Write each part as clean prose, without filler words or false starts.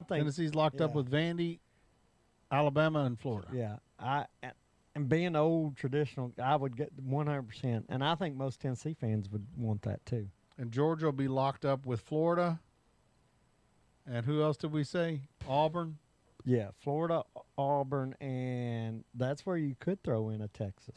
Tennessee's locked up with Vandy, Alabama, and Florida. Yeah, and being old traditional, I would get 100%, and I think most Tennessee fans would want that too. And Georgia will be locked up with Florida. And who else did we say? Auburn. Yeah, Florida, Auburn, and that's where you could throw in a Texas.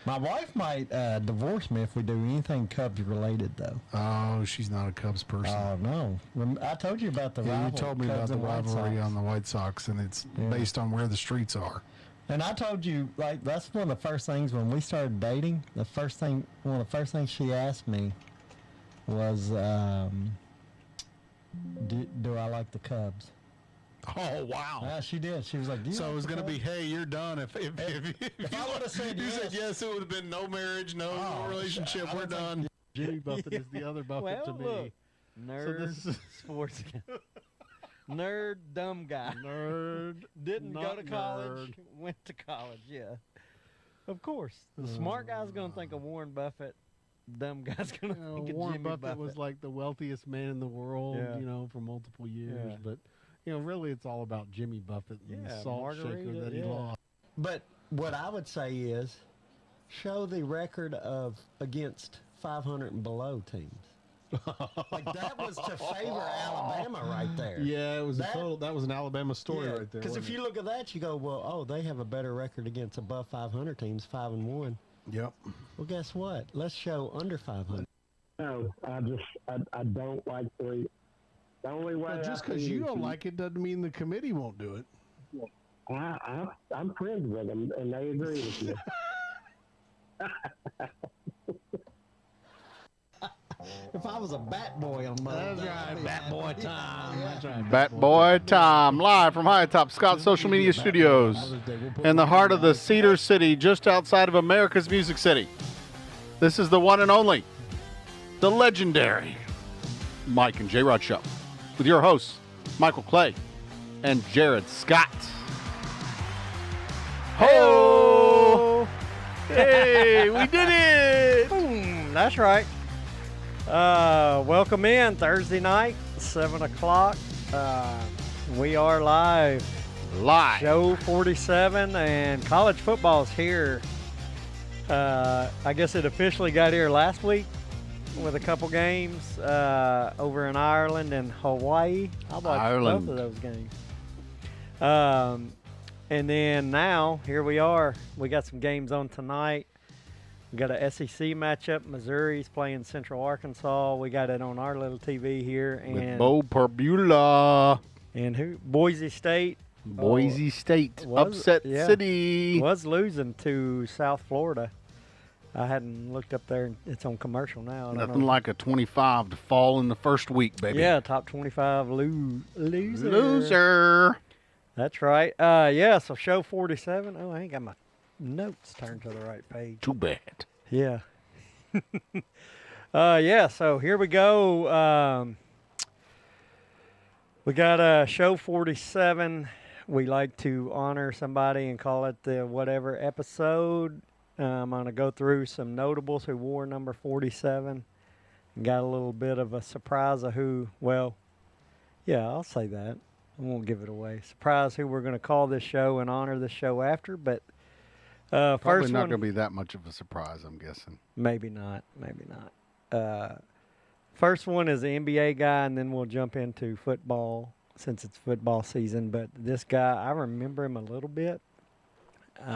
My wife might divorce me if we do anything Cubs related, though. Oh, she's not a Cubs person. Oh, no. I told you about the rivalry. You told me Cubs about the and White rivalry Sox. on the White Sox, and it's based on where the streets are. And I told you, like, that's one of the first things when we started dating. One of the first things she asked me was, do I like the Cubs? Oh, wow. She did. She was like, so it was going to be, hey, you're done. If I would have said you yes. said yes, it would have been no marriage, no relationship. We're done. Jimmy Buffett is the other Buffett to me. Look, nerd, sports guy. Nerd, dumb guy. Nerd. Didn't go to college. Nerd. Went to college, yeah. Of course. The smart guy's going to think of Warren Buffett. Dumb guy's going to think of Warren Jimmy Buffett was like the wealthiest man in the world, for multiple years. Yeah. But, really it's all about Jimmy Buffett and the salt shaker that he lost. But what I would say is show the record of against 500 and below teams. Like that was to favor Alabama right there. Yeah, it was that was an Alabama story right there. Because if you look at that, you go, well, they have a better record against above 500 teams, 5-1. Yep. Well, guess what? Let's show under 500. No, I don't like the only way. Well, just because you don't like it doesn't mean the committee won't do it. I'm friends with them, and they agree with me. If I was a bat boy on my That's right, bat boy time. That's right, Bat Boy Time, live from High Top Scott Social Media Studios in the heart of the Cedar City, just outside of America's Music City. This is the one and only, the legendary Mike and Jrod Show with your hosts, Michael Clay and Jared Scott. Ho! Hey, we did it! Boom, that's right. Welcome in Thursday night, 7 o'clock. We are live. Show 47, and college football's here. I guess it officially got here last week with a couple games over in Ireland and Hawaii. I watched both of those games. And then now, here we are. We got some games on tonight. We got a SEC matchup. Missouri's playing Central Arkansas. We got it on our little TV here. And with Bo Perbula. And who? Boise State. Boise State. Upset City. Was losing to South Florida. I hadn't looked up there. It's on commercial now. Nothing like a 25 to fall in the first week, baby. Yeah, top 25 loser. Loser. That's right. So show 47. Oh, I ain't got my notes turned to the right page. Too bad. Yeah. So here we go. We got show 47. We like to honor somebody and call it the whatever episode. I'm going to go through some notables who wore number 47. Got a little bit of a surprise of who, I'll say that. I won't give it away. Surprise who we're going to call this show and honor this show after, but probably not going to be that much of a surprise, I'm guessing. Maybe not. First one is the NBA guy, and then we'll jump into football since it's football season. But this guy, I remember him a little bit.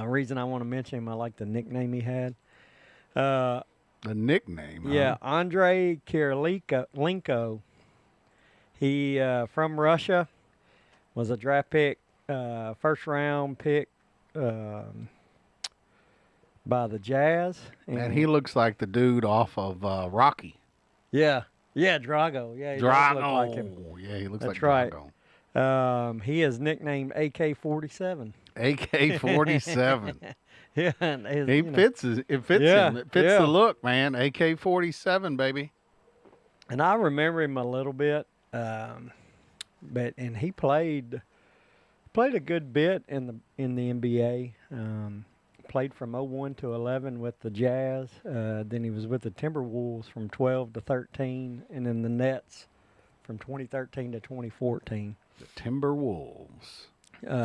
Reason I want to mention him, I like the nickname he had. The nickname? Yeah, Andrei Kirilenko. He, from Russia, was a draft pick, first-round pick by the Jazz. And he looks like the dude off of Rocky. Yeah, Drago. Yeah, he does look like him. Yeah, he looks That's like right. Drago. He is nicknamed AK-47. AK-47. Yeah, it fits him. It fits the look, man. AK-47, baby. And I remember him a little bit, and he played a good bit in the NBA. Played from 01 to 11 with the Jazz. Then he was with the Timberwolves from 12 to 13, and then the Nets from 2013 to 2014. The Timberwolves.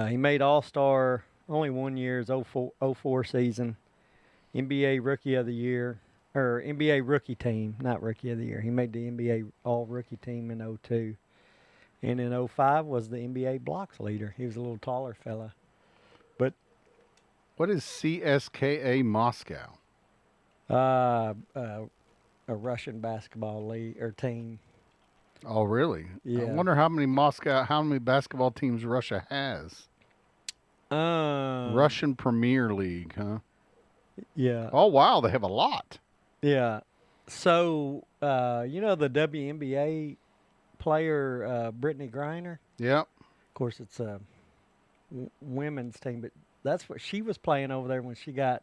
He made All-Star only 1 year, his 04 season. NBA Rookie of the Year, or NBA Rookie Team, not Rookie of the Year. He made the NBA All-Rookie Team in 02. And in 05 was the NBA blocks leader. He was a little taller fella. But What is CSKA Moscow? a Russian basketball league or team. Oh, really? Yeah. I wonder how many basketball teams Russia has. Russian Premier League, huh? Yeah. Oh, wow, they have a lot. Yeah. So, you know the WNBA player Brittany Griner? Yep. Of course, it's a women's team, but that's what she was playing over there when she got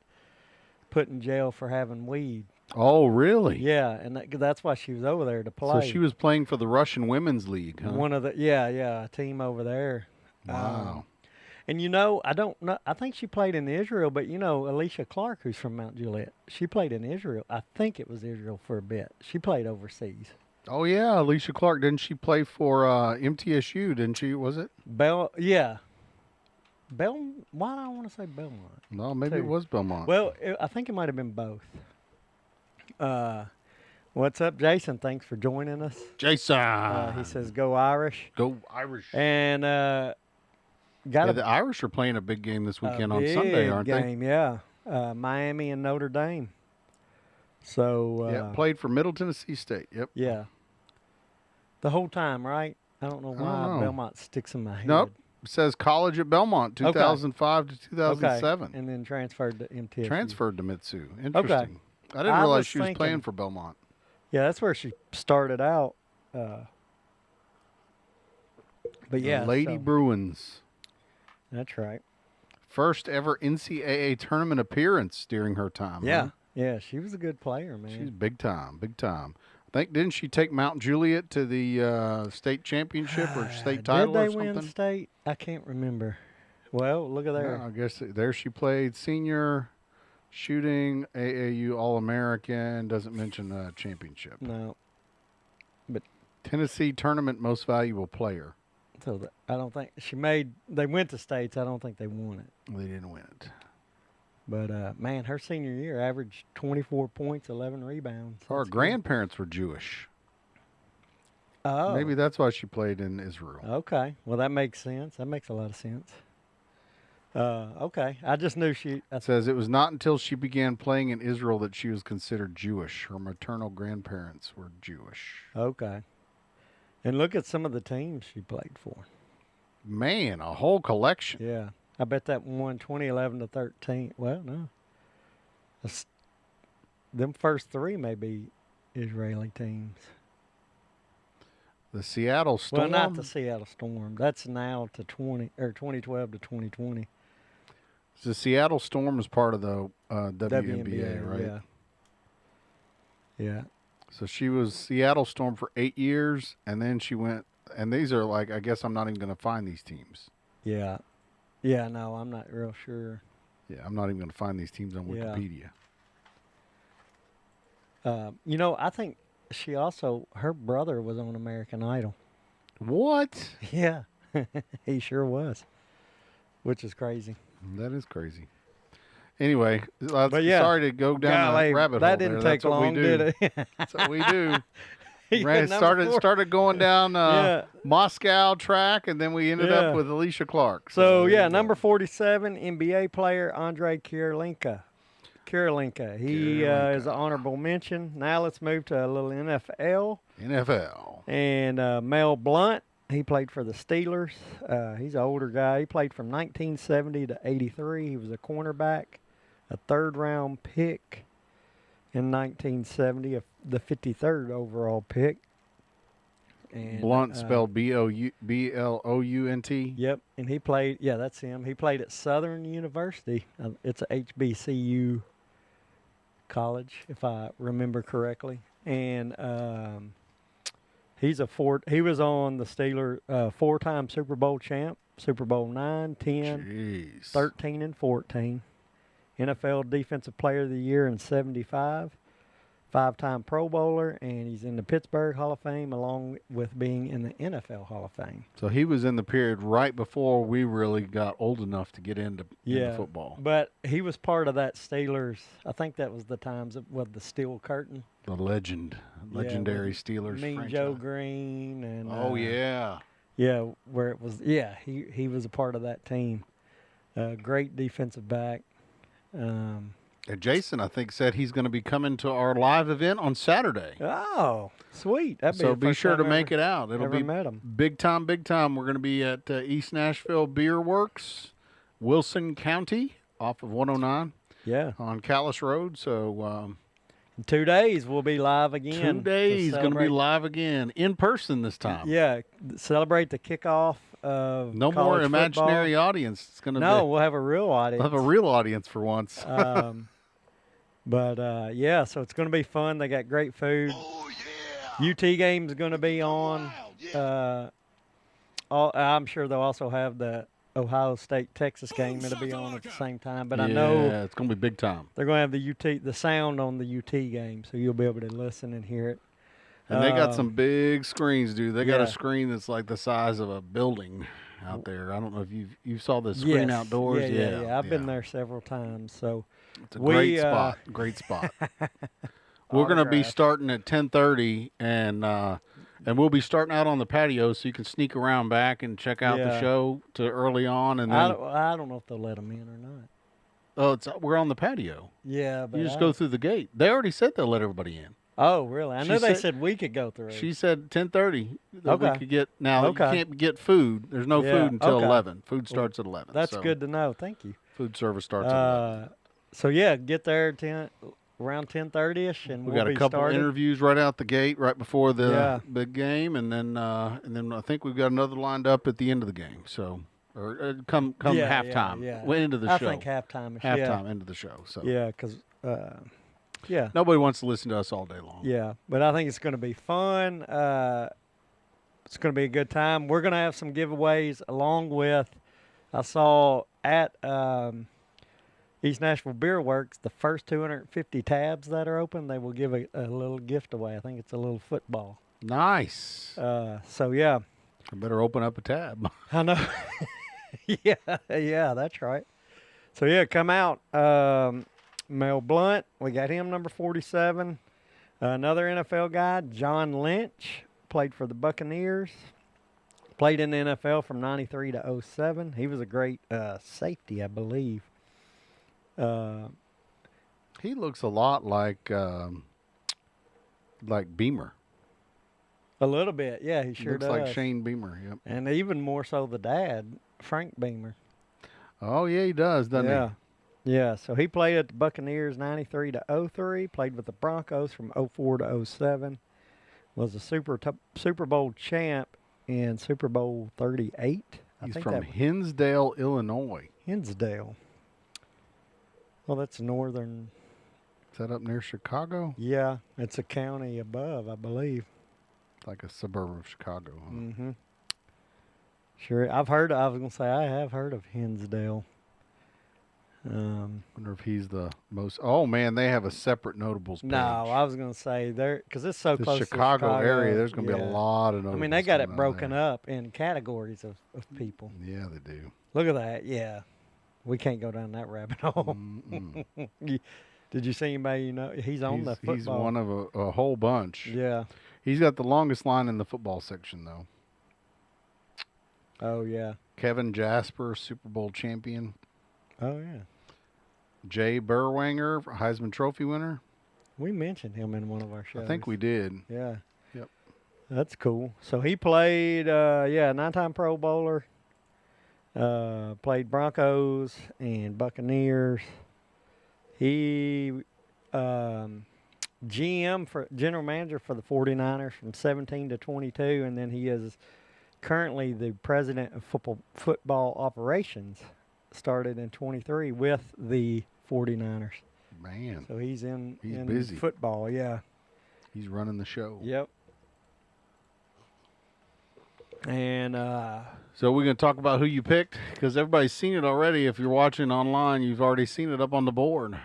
put in jail for having weed. Oh, really? Yeah, and that's why she was over there to play. So she was playing for the Russian Women's League, huh? One of the a team over there. Wow. And you know, I don't know. I think she played in Israel, but you know, Alicia Clark, who's from Mount Juliet, she played in Israel. I think it was Israel for a bit. She played overseas. Oh, yeah, Alicia Clark. Didn't she play for MTSU, didn't she? Was it? Why do I want to say Belmont? No, maybe Too. it was Belmont. Well, I think it might have been both. What's up, Jason? Thanks for joining us. Jason. He says, "Go Irish!" Go Irish. And Yeah, the Irish are playing a big game this weekend on Sunday, aren't game, yeah. Miami and Notre Dame. So they? Yeah, played for Middle Tennessee State. Yep. yeah. The whole time, right? I don't know why know. Belmont sticks in my head. Nope. It says college at Belmont, 2005 to 2007. Okay. And then transferred to MTSU. Transferred to Mitsu. Interesting. I didn't realize she was playing for Belmont. Yeah, that's where she started out. But yeah, The Lady Bruins. That's right. First ever NCAA tournament appearance during her time. Yeah, huh? yeah, she was a good player, man. She's big time, big time. I think, didn't she take Mount Juliet to the state championship or state title Did or they something? win state? I can't remember. Well, look at there. Yeah, I guess there she played senior shooting, AAU All-American, doesn't mention championship. No. But Tennessee tournament most valuable player. so I don't think they went to states. I don't think they won it. They didn't win it. But man, her senior year averaged 24 points, 11 rebounds. Her That's good. grandparents were Jewish. Oh. Maybe that's why she played in Israel. Okay. Well, that makes sense. That makes a lot of sense. Okay. I just knew It says it was not until she began playing in Israel that she was considered Jewish. Her maternal grandparents were Jewish. Okay. And look at some of the teams she played for. Man, a whole collection. Yeah. I bet that won 2011 to 13. Well, no. Them first three may be Israeli teams. The Seattle Storm. Well, not the Seattle Storm. That's now to 2012 to 2020. The Seattle Storm is part of the WNBA, right? Yeah. Yeah. So she was Seattle Storm for 8 years, and then she went. And these are like, I guess I'm not even going to find these teams. Yeah. Yeah, no, I'm not real sure. Yeah, I'm not even going to find these teams on Wikipedia. You know, I think her brother was on American Idol. What? Yeah. He sure was. Which is crazy. That is crazy. Anyway, But yeah, sorry to go down golly, a rabbit that hole. didn't there. take That's what long, we do. did it? That's what we do. Yeah, Right, number four. started going down Yeah. Moscow track, and then we ended Yeah. up with Alicia Clark. So, there yeah, you go. number 47, NBA player Andrei Kirilenko. He is an honorable mention. Now let's move to a little NFL. NFL. And Mel Blount, he played for the Steelers. He's an older guy. He played from 1970 to 83. He was a cornerback, a third-round pick in 1970, the 53rd overall pick. And, Blunt spelled B-L-O-U-N-T. Yep, and he played, yeah, that's him. He played at Southern University. It's a HBCU college, if I remember correctly. And he was on the Steelers, four-time Super Bowl champ, Super Bowl 9, 10, Jeez. 13, and 14. NFL Defensive Player of the Year in 75. 5-time Pro Bowler, and he's in the Pittsburgh Hall of Fame along with being in the NFL Hall of Fame. So he was in the period right before we really got old enough to get into football. But he was part of that Steelers. I think that was the times with the Steel Curtain. The legendary Steelers Mean franchise. Joe Green and yeah, where it was he was a part of that team. Great defensive back. And Jason, I think, said he's going to be coming to our live event on Saturday. Oh, sweet! That'd be So the be first sure to time make it out. It'll ever be met him. big time, big time. We're going to be at East Nashville Beer Works, Wilson County, off of 109 Yeah. on Callis Road. So In 2 days we'll be live again. 2 days going to be celebrate- live again in person this time. Yeah, celebrate the kickoff of No more college imaginary football. audience. It's going to No, be. we'll have a real audience. We'll have a real audience for once. But yeah, so it's going to be fun. They got great food. UT game's going to be on. I'm sure they'll also have the Ohio State-Texas game. It'll be on at the same time. But I know it's going to be big time. they're going to have the sound on the UT game, so you'll be able to listen and hear it. And they got some big screens, dude. They got yeah. a screen that's like the size of a building out there. I don't know if you saw the screen Yes. outdoors. Yeah. I've been there several times. So It's a great spot. Great spot. We're going to be Autograph. starting at 10:30, and we'll be starting out on the patio, so you can sneak around back and check out the Yeah. show to early on, and I then don't know if they'll let them in or not. we're on the patio. Yeah, but You just go through the gate. They already said they'll let everybody in. Oh, really? I She know they said- said we could go through. She said 10:30 that we Okay. could get. Now Okay. you can't get food. There's no Yeah, food until okay. 11. Food starts at 11. That's so good to know. Thank you. Food service starts at 11. So yeah, get there around 10:30ish, and We we'll got a be couple started. interviews right out the gate, right before the Yeah. big game, and then I think we've got another lined up at the end of the game. So, or come Yeah, halftime, yeah. end of the I show. think halftime. halftime, end of the show. So Yeah, because yeah, nobody wants to listen to us all day long. yeah. But I think it's going to be fun. It's going to be a good time. We're going to have some giveaways along with. I saw at East Nashville Beer Works, the first 250 tabs that are open, they will give a little gift away. I think it's a little football. Nice. So yeah, I better open up a tab. I know. yeah, that's right. So yeah, come out. Mel Blunt, we got him number 47. Another NFL guy, John Lynch, played for the Buccaneers. Played in the NFL from 93 to 07. He was a great safety, I believe. He looks a lot like Beamer. A little bit, yeah, he sure looks does. like Shane Beamer. Yep. And even more so the dad, Frank Beamer. Oh yeah, he does, doesn't Yeah. Yeah, so he played at the Buccaneers 93 to 03, played with the Broncos from 04 to 07, was a Super Bowl champ in Super Bowl 38. he? He's from Hinsdale, Illinois. Hinsdale. Well, that's northern. Is that up near Chicago? Yeah, it's a county above, I believe. Like a suburb of Chicago. Huh? Mm-hmm. Sure, I was going to say, I have heard of Hinsdale. Wonder if he's the most. Oh man, they have a separate notables page. No, I was going to say there because it's so the close Chicago to Chicago area. There's going to be a yeah. lot of notables. I mean, they got it going on broken there. up in categories of people. Yeah, they do. Look at that. Yeah. We can't go down that rabbit hole. Did you see anybody you know? He's on the football. He's one of a whole bunch. Yeah. He's got the longest line in the football section, though. Oh, yeah. Kevin Jasper, Super Bowl champion. Oh, yeah. Jay Burwanger, Heisman Trophy winner. We mentioned him in one of our shows. I think we did. Yeah. Yep. That's cool. So he played, 9-time Pro Bowler. Played Broncos and Buccaneers. He general manager for the 49ers from 17 to 22, and then he is currently the president of football operations. Started in 23 with the 49ers. Man, So he's in busy. football, yeah. he's running the show. Yep. And So we're going to talk about who you picked because everybody's seen it already. If you're watching online, you've already seen it up on the board.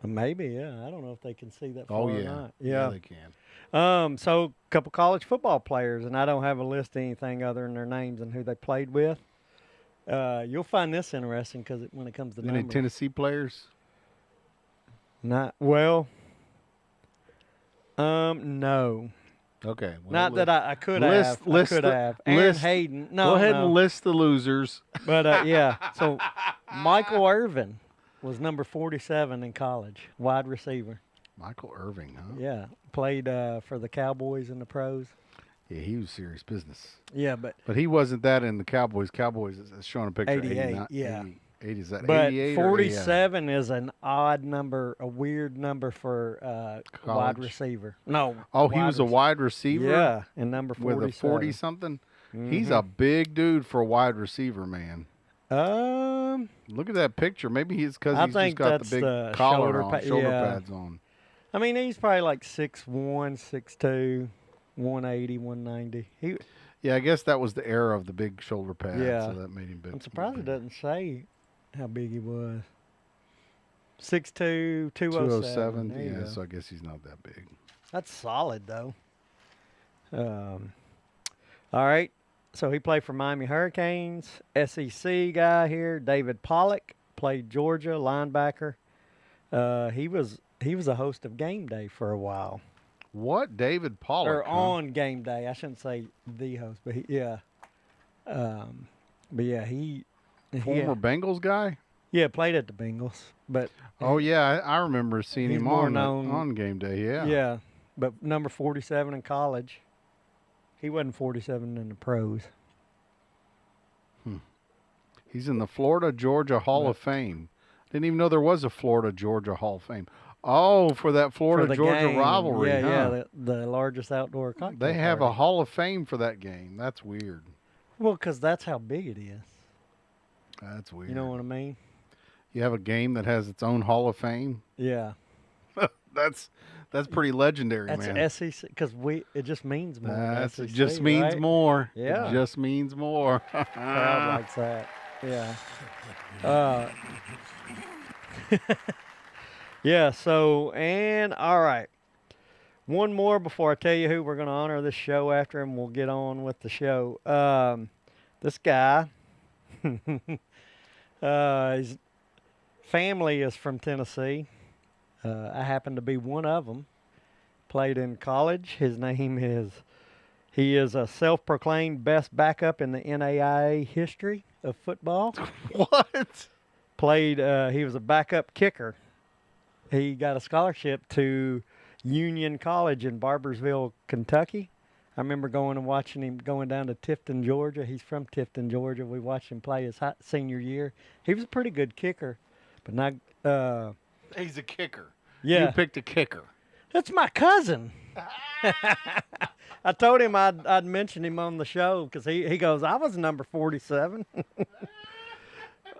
Maybe, yeah. I don't know if they can see that far Oh, or yeah. not. Yeah, Yeah. they can. So a couple college football players, and I don't have a list of anything other than their names and who they played with. You'll find this interesting because when it comes to Any numbers. Tennessee players? No. Okay. Well, Not that I could list- have. list I could the- have. Aaron list- Hayden. No, Go ahead no. and list the losers. But yeah, so Michael Irvin was number 47 in college, wide receiver. Michael Irving, huh? Yeah, played for the Cowboys in the pros. Yeah, he was serious business. Yeah, but He wasn't that in the Cowboys. Cowboys is showing a picture. 88, 89 yeah. 80, is that but 88 or 47 is an odd number, a weird number for wide College? receiver. No. Oh, he was a wide receiver? Yeah, and number 47. With a 40-something? He's a big dude for a wide receiver, man. Look at that picture. Maybe he's because I he's think just got that's the big the collar shoulder on, yeah. pads on. I mean, he's probably like 6'1", 6'2", 180, 190. Yeah, I guess that was the era of the big shoulder pads, Yeah. so that made him big. I'm surprised it doesn't say how big he was. 6'2", 207. There you Yeah, go. so I guess he's not that big. That's solid, though. All right. So he played for Miami Hurricanes. SEC guy here, David Pollock, played Georgia, linebacker. He was a host of Game Day for a while. What? David Pollock? Or huh? on Game Day. I shouldn't say the host, but yeah. But yeah, he Former Bengals guy? played at the Bengals. But Oh, yeah, I remember seeing He's him more on known- game day, yeah. yeah, but number 47 in college. He wasn't 47 in the pros. He's in the Florida-Georgia Hall of Fame. Didn't even know there was a Florida-Georgia Hall of Fame. Oh, for that For the Florida-Georgia game. rivalry, Yeah, huh? yeah, the largest outdoor cocktail They have a party. Hall of Fame for that game. That's weird. Well, because that's how big it is. That's weird. You know what I mean? You have a game that has its own Hall of Fame? Yeah. That's pretty legendary, That's man. SEC because it just means more. than It SEC, just means right? more. Yeah. It just means more. Crowd likes that. Yeah. Yeah. So all right. One more before I tell you who we're going to honor this show after, and we'll get on with the show. This guy, his family is from Tennessee. I happen to be one of them. Played in college. He is a self-proclaimed best backup in the NAIA history of football. What? Played, he was a backup kicker. He got a scholarship to Union College in Barbersville, Kentucky. I remember going and watching him going down to Tifton, Georgia. He's from Tifton, Georgia. We watched him play his senior year. He was a pretty good kicker, but not. He's a kicker. Yeah. You picked a kicker. That's my cousin. I told him I'd mention him on the show because he goes, I was number 47.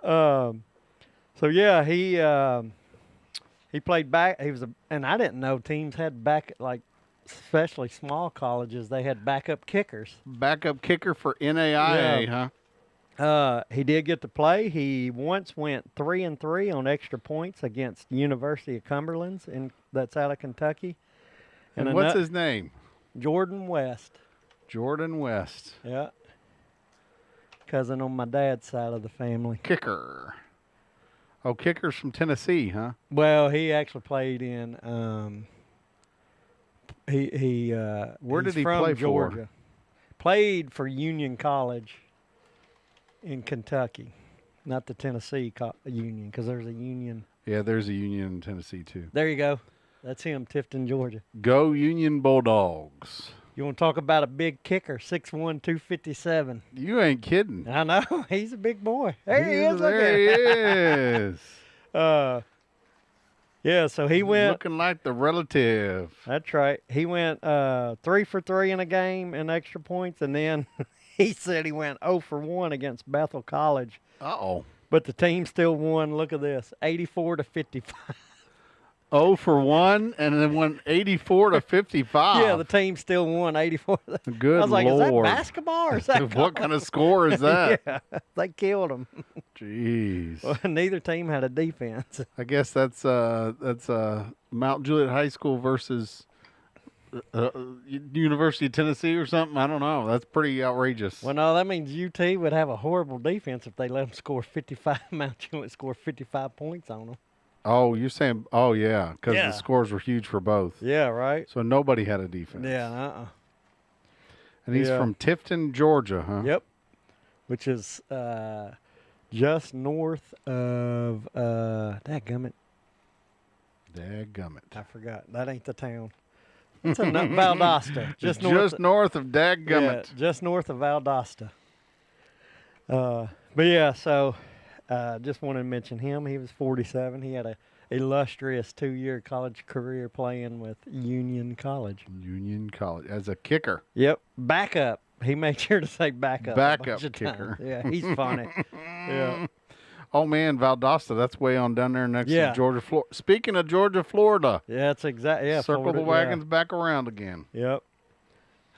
So yeah, he played back. And I didn't know teams had especially small colleges, they had backup kickers. Backup kicker for NAIA, huh? He did get to play. He once went 3-3 on extra points against University of Cumberland, that's out of Kentucky. And what's his name? Jordan West. Jordan West. Yeah. Cousin on my dad's side of the family. Kicker. Oh, kicker's from Tennessee, huh? Well, he actually played in. Where He's did he from play Georgia. for? Played for Union College in Kentucky, not the Tennessee Union, because there's a Union. Yeah, there's a Union in Tennessee, too. There you go. That's him, Tifton, Georgia. Go Union Bulldogs. You want to talk about a big kicker, 6'1", 257. You ain't kidding. I know. He's a big boy. There he is. Look There at he him. is. Yeah, so he went. Looking like the relative. That's right. He went 3 for 3 in a game in extra points, and then he said he went 0 for 1 against Bethel College. Uh-oh. But the team still won. Look at this, 84-55. 0 for 1 and then went 84 to 55. Yeah, the team still won 84. Good I was like, Lord. is that basketball or is that What kind of score is that? Yeah, they killed them. Jeez. Well, neither team had a defense. I guess that's Mount Juliet High School versus University of Tennessee or something. I don't know. That's pretty outrageous. Well, no, that means UT would have a horrible defense if they let them score 55. Mount Juliet score 55 points on them. Oh, you're saying? Oh, yeah, because Yeah. the scores were huge for both. Yeah, right. So nobody had a defense. Yeah, And he's Yeah. from Tifton, Georgia, huh? Yep. Which is just north of dadgummit. Dadgummit. I forgot. That ain't the town. It's in Valdosta. Just north of Dadgummit. Yeah, just north of Valdosta. But yeah, so just wanted to mention him. He was 47. He had a illustrious 2-year college career playing with Union College. Union College as a kicker. Yep, backup. He made sure to say backup. a Backup bunch of kicker. times. Yeah, he's funny. Yeah. Oh man, Valdosta, that's way on down there next Yeah. to Georgia, Florida. Speaking of Georgia, Florida, Yeah, it's exactly. Yeah, circle Florida, the wagons back around again. Yeah.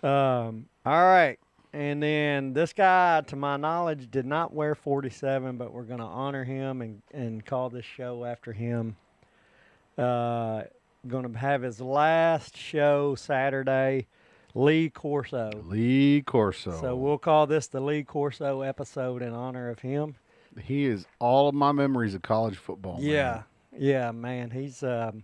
Yep. All right, and then this guy, to my knowledge, did not wear 47, but we're going to honor him and call this show after him. Going to have his last show Saturday, Lee Corso. Lee Corso. So we'll call this the Lee Corso episode in honor of him. He is all of my memories of college football. Yeah, yeah, man. He's and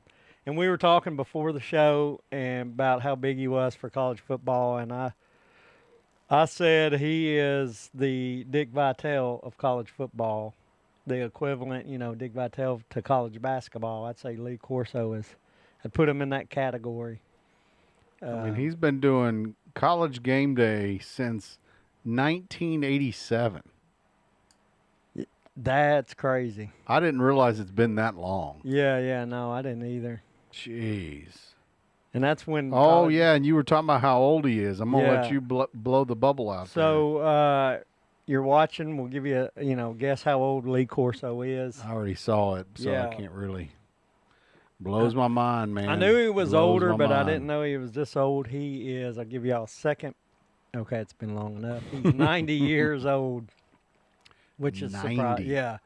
we were talking before the show and about how big he was for college football, and I said he is the Dick Vitale of college football, the equivalent, Dick Vitale to college basketball. I'd say Lee Corso I'd put him in that category. I mean, he's been doing college game day since 1987. That's crazy. I didn't realize it's been that long. Yeah, no, I didn't either. Jeez. And that's when. Oh, yeah, and you were talking about how old he is. I'm going to Yeah. let you blow the bubble out there. So you're watching. We'll give you guess how old Lee Corso is. I already saw it, so Yeah. I can't really. Blows my mind, man. I knew he was Blows older, my but I mind. didn't know he was this old. He is. I'll give y'all a second. Okay, it's been long enough. He's 90 years old, which is 90. surprising. Yeah.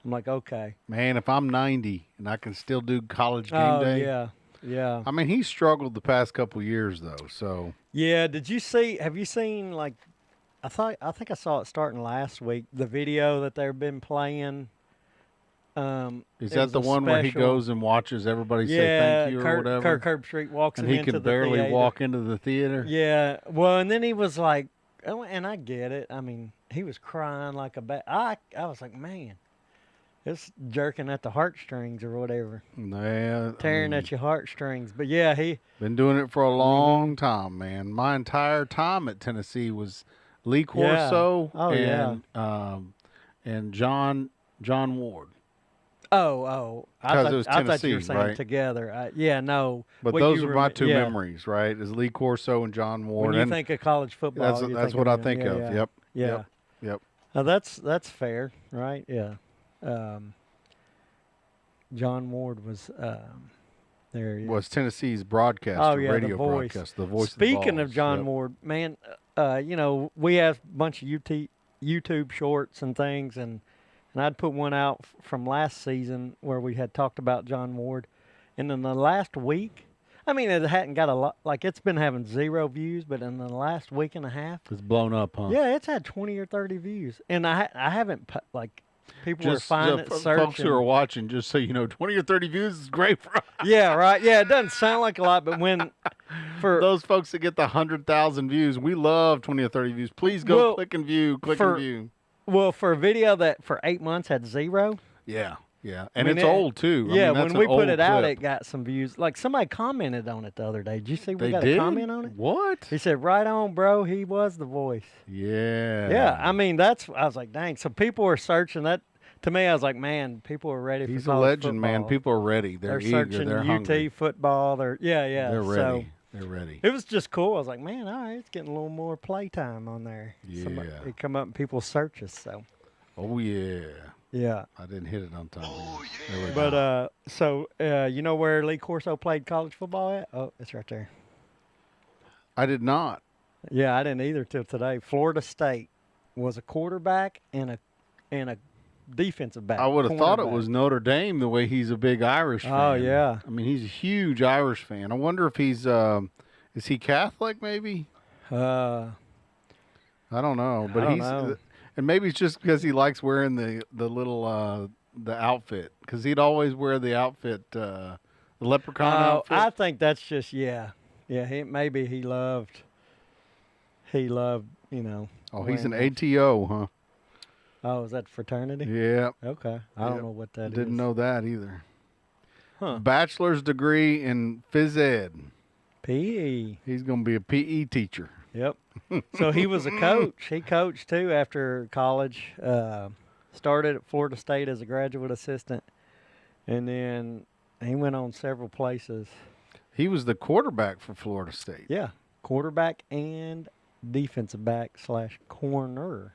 I'm like, okay. Man, if I'm 90 and I can still do college game Oh, day. yeah. I mean, he struggled the past couple years, though, so. Yeah, have you seen, like, I think I saw it starting last week, the video that they've been playing. Is it that was the a one where he special- goes and watches everybody say Yeah, thank you or Kirk, whatever? Kirk Herbstreit walks and him he into can the barely theater. walk into the theater. Yeah, well, and then he was like, oh, and I get it. I mean, he was crying like a bat. I was like, man, it's jerking at the heartstrings or whatever, Yeah. tearing at your heartstrings. But yeah, he. Been doing it for a long time, man. My entire time at Tennessee was Lee Corso Oh, and John Ward. Oh, I 'Cause thought, it was I thought you were Tennessee, saying right? together. No. But what those you are my remem- two yeah. memories, right? Is Lee Corso and John Ward. When you and think of college football, you that's think what I of him. think Yeah, of. yeah. Yep. Yeah. Yep. Now that's fair, right? Yeah. John Ward was there. He is. Was Tennessee's broadcaster, Oh, yeah, radio the voice. broadcast, the voice. Speaking of, of the John Vols. Ward, man, we have a bunch of YouTube shorts and things, and I'd put one out from last season where we had talked about John Ward, and in the last week, I mean, it hadn't got a lot, like it's been having 0 views, but in the last week and a half, It's blown up, huh? yeah, it's had 20 or 30 views, and I haven't like people were Just finding it searching. folks who are watching, just so you know, 20 or 30 views is great for us. Yeah, right. Yeah, it doesn't sound like a lot, but when for Those folks that get the 100,000 views, we love 20 or 30 views. Please go Well, click and view, for- and view. well, for a video that for 8 months had 0. Yeah, and mean, it's it- old too. I Yeah, mean, that's when we an put it old out, clip. it got some views. Like somebody commented on it the other day. Did you see we They got did? a comment on it? What? He said, "Right on, bro. He was the voice." Yeah. Yeah, I mean I was like, dang. So people were searching that. To me, I was like, man, people are ready He's for a college legend, man. football. People are ready. They're eager. searching They're UT hungry. football. Yeah. They're ready. So They're ready. it was just cool. I was like, man, all right, it's getting a little more playtime on there. Yeah. It come up and people search us. So Oh yeah. Yeah. I didn't hit it on time. There we go. But so you know where Lee Corso played college football at? Oh, it's right there. I did not. Yeah, I didn't either till today. Florida State was a quarterback and a defensive back. I would have thought it cornerback. was Notre Dame the way he's a big Irish fan. Oh, yeah. I mean, he's a huge Irish fan. I wonder if he's is he Catholic maybe? Uh, I don't know, but I don't he's know. and maybe it's just because he likes wearing the little the outfit because he'd always wear the outfit, the leprechaun outfit. I think that's just maybe he loved Oh, he's an wearing ATO, huh? Oh, is that fraternity? Yeah, Okay, I don't Yep. know what that is. didn't know that either. Huh. Bachelor's degree in phys ed. PE. He's going to be a PE teacher. Yep. So he was a coach. He coached too after college. Started at Florida State as a graduate assistant, and then he went on several places. He was the quarterback for Florida State. Yeah, quarterback and defensive back / corner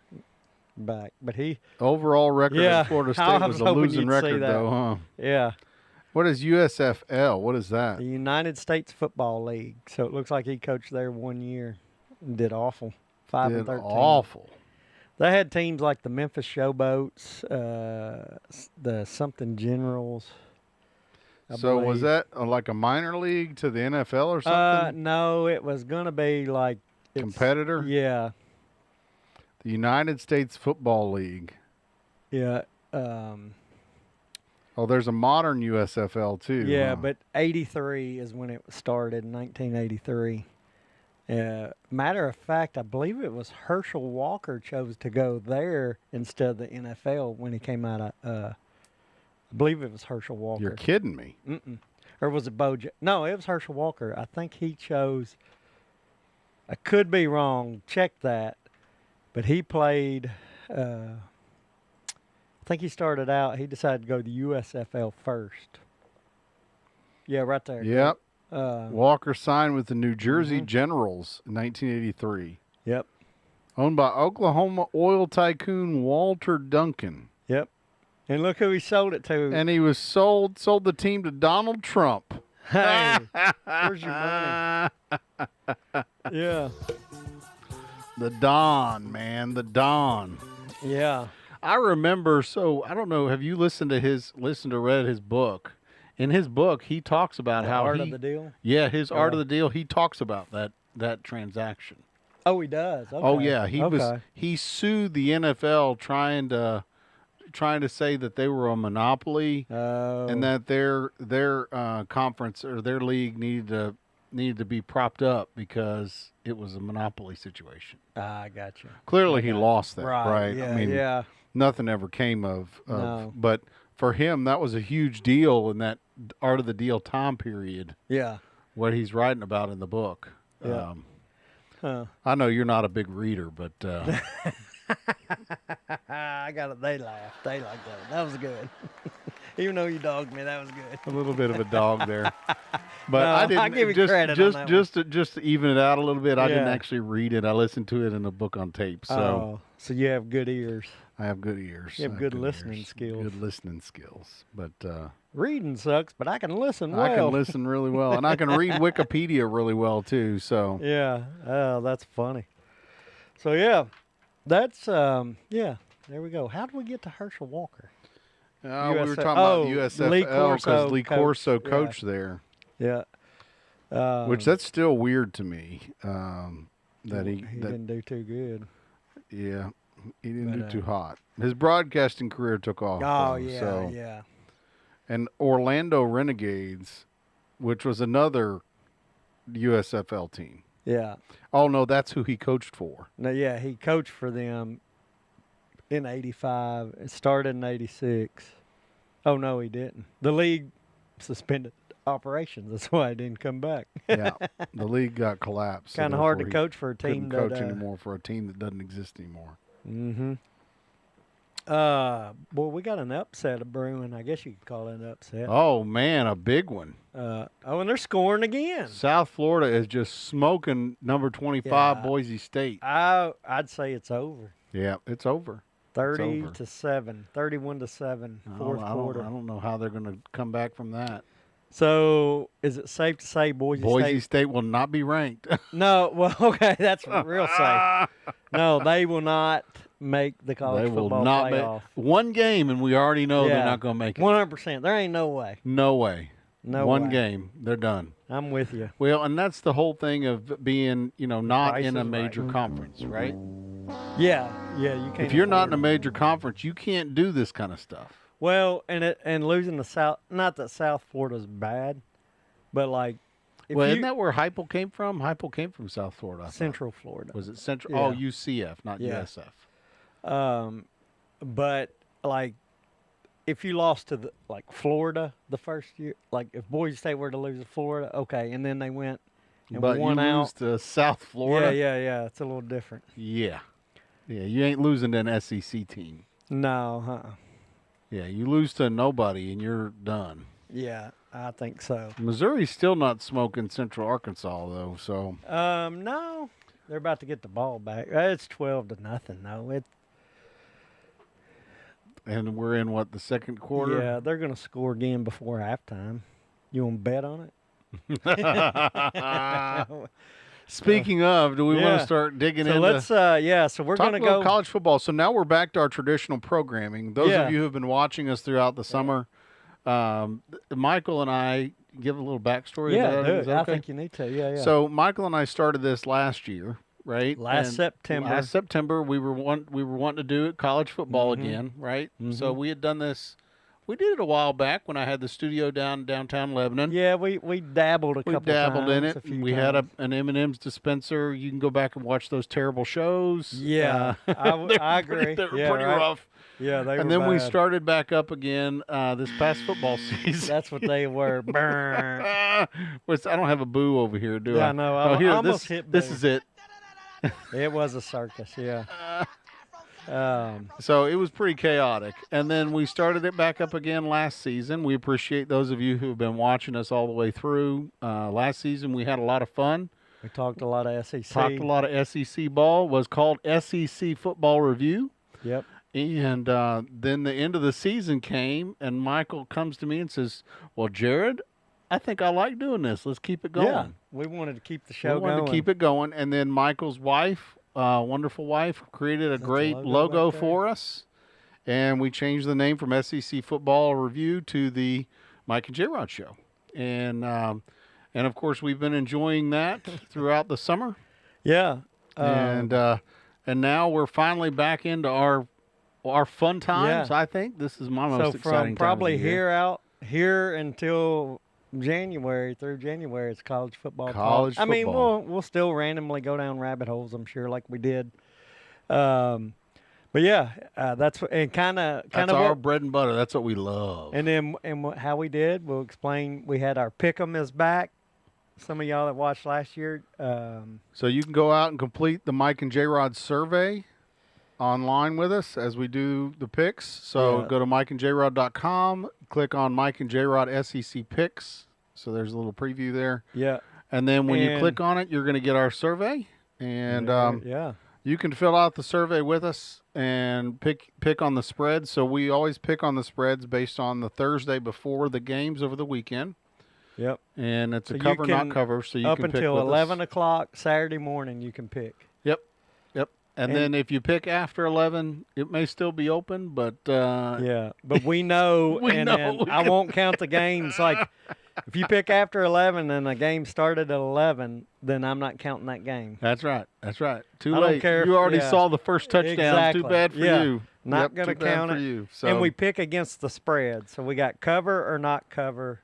back. But he, Overall record Yeah, at Florida I State was was a hoping losing you'd say record, that. though, huh? yeah, What is USFL? What is that? the United States Football League. So it looks like he coached there 1 year. Did awful. 5-13. Awful. They had teams like the Memphis Showboats, the something Generals. I So was believe. that like a minor league to the NFL or something? No, it was gonna be like Competitor? Yeah, The United States Football League. yeah, Oh, there's a modern USFL too. yeah. huh? But '83 is when it started. 1983. Matter of fact, I believe it was Herschel Walker chose to go there instead of the NFL when he came out of. I believe it was Herschel Walker. You're kidding me. Mm-mm. Or was it Boja? No, it was Herschel Walker. I think he chose. I could be wrong. Check that. But he played. I think he started out. He decided to go to the USFL first. Yeah, right there. Yep. Uh, Walker signed with the New Jersey Mhm. Generals in 1983. yep. Owned by Oklahoma oil tycoon Walter Duncan. Yep. And look who he sold it to. And he was sold the team to Donald Trump. Hey, where's your money? Yeah. The Don, man, the Don. Yeah. I remember. So I don't know. Have you read his book? In his book, he talks about The how art he, of the deal. yeah, his art of Yeah. the deal. He talks about that transaction. Oh, he does. Okay. Oh yeah, Okay. he sued the NFL trying to say that they were a monopoly Oh. and that their conference or their league needed to be propped up because it was a monopoly situation. I got you. Clearly, he lost that, Right. right? Yeah. I mean, yeah. nothing ever came of. No. But for him, that was a huge deal in that art of the deal time period. Yeah. What he's writing about in the book. Yeah. Huh. I know you're not a big reader, but I got it. They laughed. They liked that. That was good. Even though you dogged me, that was good. a little bit of a dog there. But No, I didn't. I'll give you just, credit on just, that just to even it out a little bit. I didn't Yeah. actually read it. I listened to it in a book on tape. So Oh, so you have good ears. I have good ears. You have I good listening skills. Good listening skills. But Reading sucks, but I can listen well. I can listen really well, and I can read Wikipedia really well too. So Yeah. Oh, that's funny. So yeah, that's yeah. There we go. How did we get to Herschel Walker? we were USF talking about Lee USFL Corso because Lee Corso coached, yeah. coached there, Yeah. which that's still weird to me. That he didn't do too good. yeah. He didn't But, do too hot. His broadcasting career took off. Oh though, yeah, so. yeah. And Orlando Renegades, which was another USFL team. Yeah. Oh no, that's who he coached for. No, yeah, he coached for them in '85. It started in '86. Oh no, he didn't. The league suspended operations. That's why he didn't come back. Yeah, the league got collapsed. so Kind of hard to therefore he coach for a team couldn't that. coach anymore for a team that doesn't exist anymore. Mm-hmm. Boy, we got an upset of brewing. I guess you could call it an upset. Oh man, a big one. And they're scoring again. South Florida is just smoking number 25 Yeah. Boise State. I'd say it's over. Yeah, it's over. 30 over. to 7, 31-7, fourth quarter. I don't know how they're going to come back from that. So is it safe to say Boise State will not be ranked. No, well, okay, that's real safe. No, they will not make the college football playoff. One game, and we already know they're not going to make it. 100%. There ain't no way. No way. No One way. game, they're done. I'm with you. Well, and that's the whole thing of being, not Price in a is major right. conference, right? Yeah, you can't. If you're not in afford a it. major conference, you can't do this kind of stuff. Well, and losing the South. Not that South Florida's bad, but like, if Isn't that where Heupel came from? Heupel came from South Florida. I thought. Central Florida. Was it Central? Yeah. Oh, UCF, not Yeah. USF. But like, if you lost to Florida the first year, like if Boise State were to lose to Florida, okay, and then they went and But won you out. lose to South Florida. Yeah. It's a little different. Yeah. You ain't losing to an SEC team. No, Yeah, you lose to nobody and you're done. Yeah, I think so. Missouri's still not smoking Central Arkansas though, so No, they're about to get the ball back. It's 12-0 though. and we're in the second quarter? Yeah, they're gonna score again before halftime. You want to bet on it? Speaking of, do we want Yeah. to start digging So into let's so we're talk gonna about go college football? So now we're back to our traditional programming. Those Yeah. of you who have been watching us throughout the summer, Michael and I give a little backstory. Yeah, of that. do Is it. that I okay? think you need to. Yeah. So Michael and I started this last year, right? Last And September. Last September, we were wanting to do it college football again, right? So we had done this. We did it a while back when I had the studio downtown Lebanon. Yeah, we dabbled a We couple dabbled times. in it. A few We had times. an M&M's dispenser. You can go back and watch those terrible shows. Yeah, They I were agree. They were Yeah, pretty right. rough. Yeah, they And were then we bad. started back up again this past football season. That's what they were. Brr. Which I don't have a boo over here, do I? Yeah, I know. Oh, I here, almost this, hit this boo. is it. It was a circus. Yeah. So it was pretty chaotic. And then we started it back up again last season. We appreciate those of you who have been watching us all the way through. Last season we had a lot of fun. We talked a lot of SEC. Talked a lot of SEC ball. It was called SEC Football Review. Yep. And then the end of the season came, and Michael comes to me and says, well, Jrod, I think I like doing this. Let's keep it going. Yeah. We wanted to keep the show We wanted going. to keep it going. And then Michael's wife, wonderful wife, created a great logo right there? for us. And we changed the name from SEC Football Review to the Mike and Jrod Show. And of course, we've been enjoying that throughout the summer. Yeah. And now we're finally back into our fun times. Yeah. I think this is my most So exciting from probably time of the year. here until through January, it's college football. College talk. I mean, football. we'll still randomly go down rabbit holes, I'm sure, like we did. But yeah, that's kind of That's our what, bread and butter. That's what we love. and then how we did. We'll explain. We had our pick'em is back. Some of y'all that watched last year. So you can go out and complete the Mike and Jrod survey online with us as we do the picks. So Yeah. go to mikeandjrod.com, click on Mike and Jrod SEC picks. So there's a little preview there. Yeah. And then when you And- click on it, you're going to get our survey. And yeah. you can fill out the survey with us and pick on the spreads. So we always pick on the spreads based on the Thursday before the games over the weekend. Yep. And it's So a you cover, not can- cover. So you Up can pick until with us. 11 o'clock Saturday morning, you can pick. Yep. And And- then if you pick after 11, it may still be open, but Yeah, but we know, We and know then we I can- won't count the games. Like, if you pick after 11 and the game started at 11, then I'm not counting that game. that's right. That's right. Too I don't late. care if- You already yeah. saw the first touchdown. Exactly. Too bad for Yeah. you. Not Yep, gonna too bad count for it. you. So And we pick against the spread. So we got cover or not cover.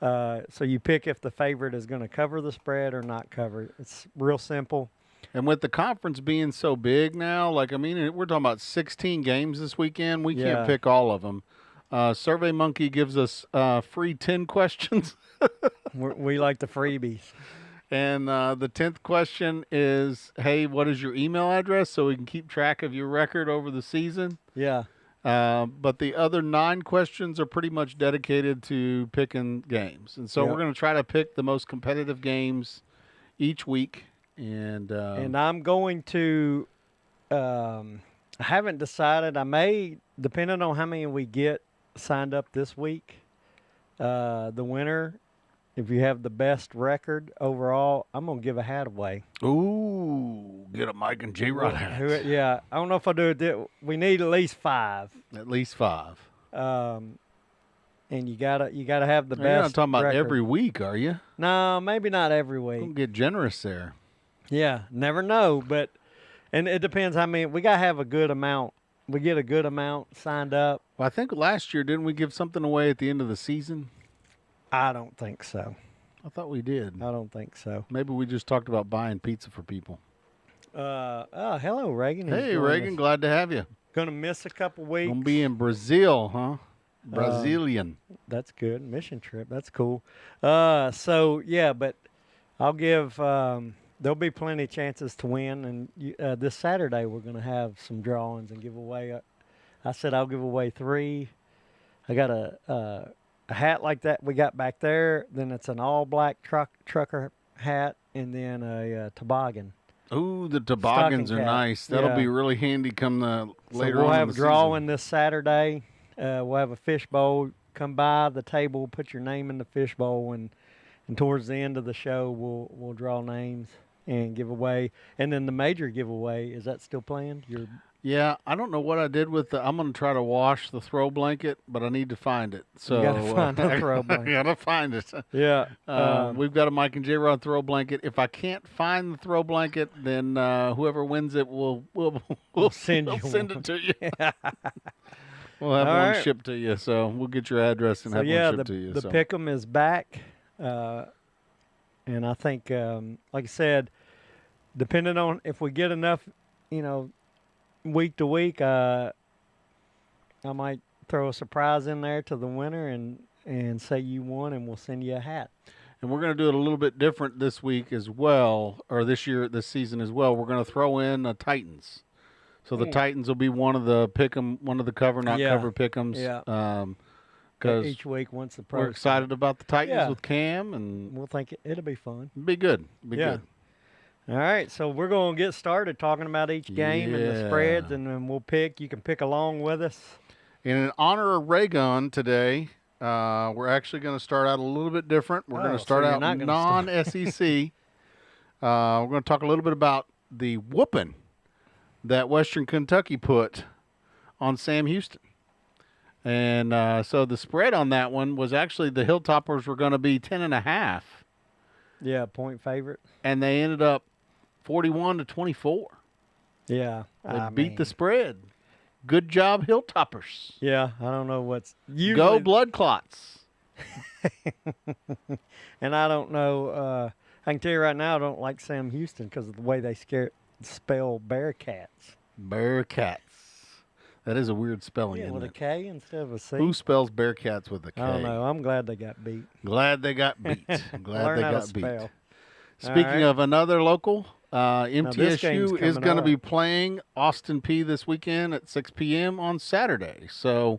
So you pick if the favorite is going to cover the spread or not cover. It's real simple. And with the conference being so big now, like, I mean, we're talking about 16 games this weekend. We Yeah. can't pick all of them. SurveyMonkey gives us free 10 questions. We like the freebies. And the 10th question is, hey, what is your email address so we can keep track of your record over the season? Yeah. But the other 9 questions are pretty much dedicated to picking games. And so Yep. we're going to try to pick the most competitive games each week. And And I'm going to, I I haven't decided. I may, depending on how many we get signed up this week, the winner, if you have the best record overall, I'm going to give a hat away. Ooh, get a Mike and Jrod hat. Yeah, I don't know if I'll do it. We need at least 5. At least 5. And you gotta have the best. You're not talking about record. every week, are you? No, maybe not every week. Don't get generous there. Yeah, never know. And it depends how many. We gotta have a good amount. We get a good amount signed up. Well, I think last year, didn't we give something away at the end of the season? I don't think so. I thought we did. I don't think so. Maybe we just talked about buying pizza for people. Hello, Reagan. Hey, Reagan, glad to have you. Gonna miss a couple weeks. Gonna be in Brazil, huh? Brazilian. That's good. Mission trip. That's cool. So yeah, but I'll give. There'll be plenty of chances to win, and this Saturday we're gonna have some drawings and give away. I said I'll give away 3. I got a hat like that we got back there. Then it's an all black trucker hat, and then a toboggan. Ooh, the toboggans are cap. nice. That'll Yeah. be really handy come the later So we'll on have in a the drawing this Saturday. We'll have a fish bowl. Come by the table, put your name in the fish bowl, and towards the end of the show, we'll draw names and give away. And then the major giveaway, is that still planned? Yeah, I don't know what I did with I'm going to try to wash the throw blanket, but I need to find it. So You gotta find the throw blanket. I got to find it. Yeah. We've got a Mike and Jrod throw blanket. If I can't find the throw blanket, then whoever wins it will send you send one. it to you. We'll have All one right. shipped to you. So we'll get your address and So have yeah, one shipped to you. the pick'em is back, and I think, like I said, depending on if we get enough, week to week, I might throw a surprise in there to the winner and say you won, and we'll send you a hat. And we're going to do it a little bit different this week as well, or this season as well. We're going to throw in Titans. So the Titans will be one of the cover, not cover pick'ems. Yeah. Because each week once the pro. we're excited about the Titans Yeah. with Cam, and We'll think it'll be fun. be good. Be Yeah. good. All right, so we're going to get started talking about each game and the spreads, Yeah. and then we'll pick. You can pick along with us. In honor of Raygun today, we're actually going to start out a little bit different. We're going to start you're out not gonna start- non-SEC. We're going to talk a little bit about the whooping that Western Kentucky put on Sam Houston. And so the spread on that one was actually the Hilltoppers were going to be 10.5. Yeah, point favorite. And they ended up 41-24. Yeah, They beat the spread. Good job, Hilltoppers. Yeah, I don't know what's usually, Go Blood Clots. and I don't know. I can tell you right now, I don't like Sam Houston because of the way they spell Bearcats. Bearcats. That is a weird spelling, Yeah, isn't with a it? K instead of a C. Who spells Bearcats with a K? I don't know. I'm glad they got beat. Glad they got beat. Glad Learn they how to got beat. spell. Speaking right. of another local, this game's MTSU is coming going to up. be playing Austin P this weekend at 6 p.m. on Saturday. So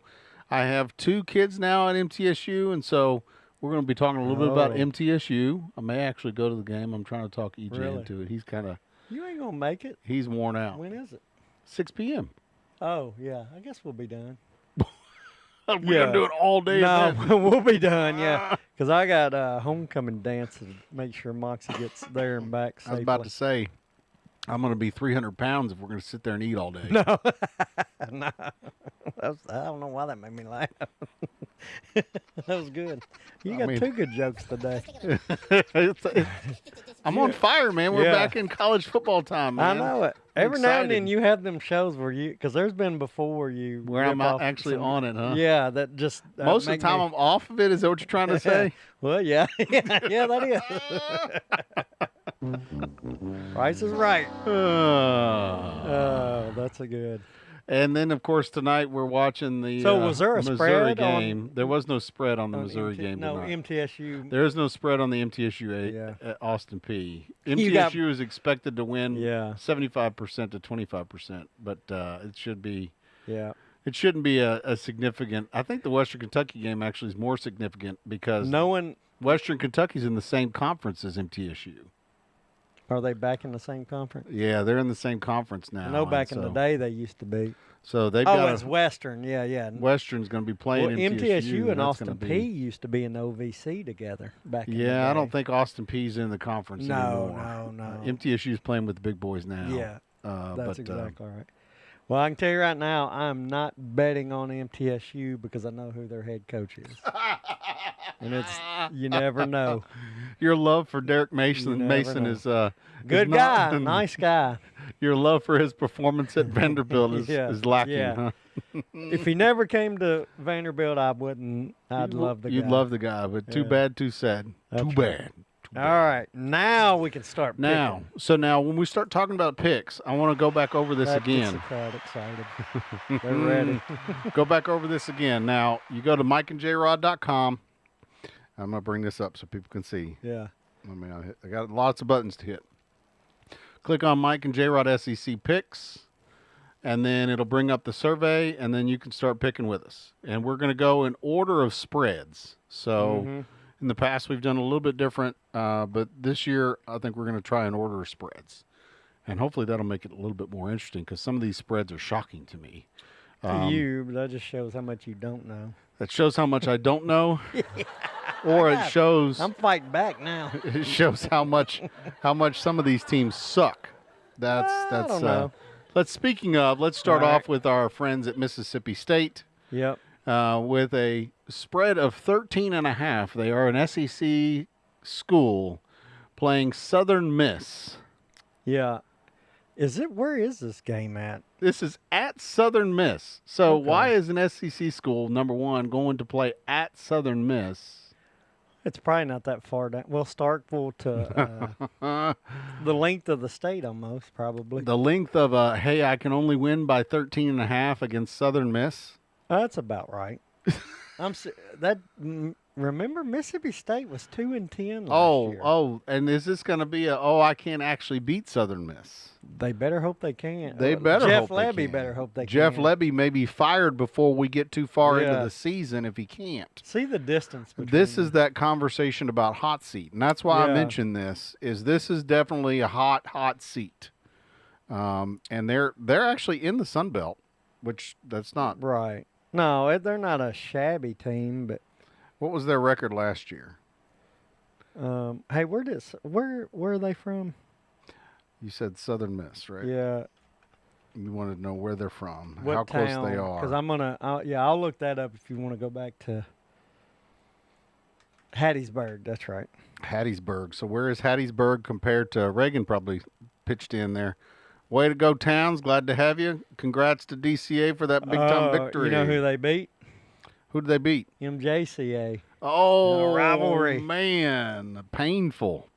I have 2 kids now at MTSU, and so we're going to be talking a little bit about Oh. MTSU. I may actually go to the game. I'm trying to talk EJ Really? into it. He's You ain't gonna make it. he's worn out. When is it? 6 p.m. Oh yeah, I guess we'll be done. We're going to do it all day. No, event. we'll be done. Yeah, because I got homecoming dance to make sure Moxie gets there and back I safely. was about to say, I'm going to be 300 pounds if we're going to sit there and eat all day. No, no. I don't know why that made me laugh. That was good. You got mean- 2 good jokes today. I'm on fire, man. We're Yeah. back in college football time, man. I know it. I'm Every now and then excited. you have them shows where because there's been before where you Where I'm rip off actually some- on it, huh? Yeah, that just Most of the time I'm off of it. Is that what you're trying to say? Well, yeah, yeah, that is. Price is right. Oh, that's a good. And then, of course, tonight we're watching the So was there a Missouri spread on- game. There was no spread on the on Missouri game No, tonight. MTSU. There is no spread on the MTSU Yeah. at Austin P. You got- MTSU is expected to win Yeah. 75% to 25%, but it should be. Yeah. It shouldn't be a significant. I think the Western Kentucky game actually is more significant because No one. Western Kentucky's in the same conference as MTSU. Are they back in the same conference? Yeah, they're in the same conference now. I know back in and the so- day they used to be. So they've Oh, got it's Western. Yeah. Western's going to be playing Well, MTSU, and that's Austin gonna be- P used to be in OVC together back in the day. Yeah, I don't think Austin P's in the conference anymore. No. MTSU's playing with the big boys now. Yeah, That's that's exactly right. Well, I can tell you right now, I'm not betting on MTSU because I know who their head coach is. And it's you never know. Your love for Derek You Mason never know. is Good is not- guy, nice guy. Your love for his performance at Vanderbilt Yeah, is lacking, yeah. huh? If he never came to Vanderbilt, I wouldn't. I'd love the guy. You'd love the guy, but too Yeah. bad, too sad. That's Too right. bad. Too All bad. right, now we can start. Now, picking. now when we start talking about picks, I want to go back over this That gets again. the crowd excited. They're ready. Go back over this again. Now, you go to mikeandjrod.com. I'm going to bring this up so people can see. Yeah. I got lots of buttons to hit. Click on Mike and Jrod SEC picks, and then it'll bring up the survey, and then you can start picking with us. And we're going to go in order of spreads. So in the past, we've done a little bit different, but this year, I think we're going to try an order of spreads. And hopefully that'll make it a little bit more interesting because some of these spreads are shocking to me. To you, but that just shows how much you don't know. That shows how much I don't know, or it shows I'm fighting back now. it shows how much some of these teams suck. That's I don't know. Speaking of, let's start All right. off with our friends at Mississippi State Yep. with a spread of 13.5. They are an SEC school playing Southern Miss. Yeah. Where is this game at? This is at Southern Miss. So Okay. why is an SEC school, number one, going to play at Southern Miss? It's probably not that far down. Well, Starkville to the length of the state almost, probably. The length of hey, I can only win by 13.5 against Southern Miss. That's about right. Remember Mississippi State was 2-10 last year. Oh, and is this going to be I can't actually beat Southern Miss? They better hope they can. They better Jeff hope they Levy can. better hope they Jeff can. Levy may be fired before we get too far into Yeah. the season if he can't. See the distance between This is them. that conversation about hot seat, and that's why I Yeah. mentioned this. This is definitely a hot seat, and they're actually in the Sun Belt, which that's not. Right. No, they're not a shabby team, but What was their record last year? hey, where are they from? You said Southern Miss, right? Yeah. You wanted to know where they're from, What how town? close they are. Because I'll look that up if you want to go back to Hattiesburg. That's right. Hattiesburg. So where is Hattiesburg compared to Reagan? Probably pitched in there. Way to go, Towns. Glad to have you. Congrats to DCA for that big time victory. You know who they beat? Who did they beat? MJCA. Oh, rivalry. Man, painful.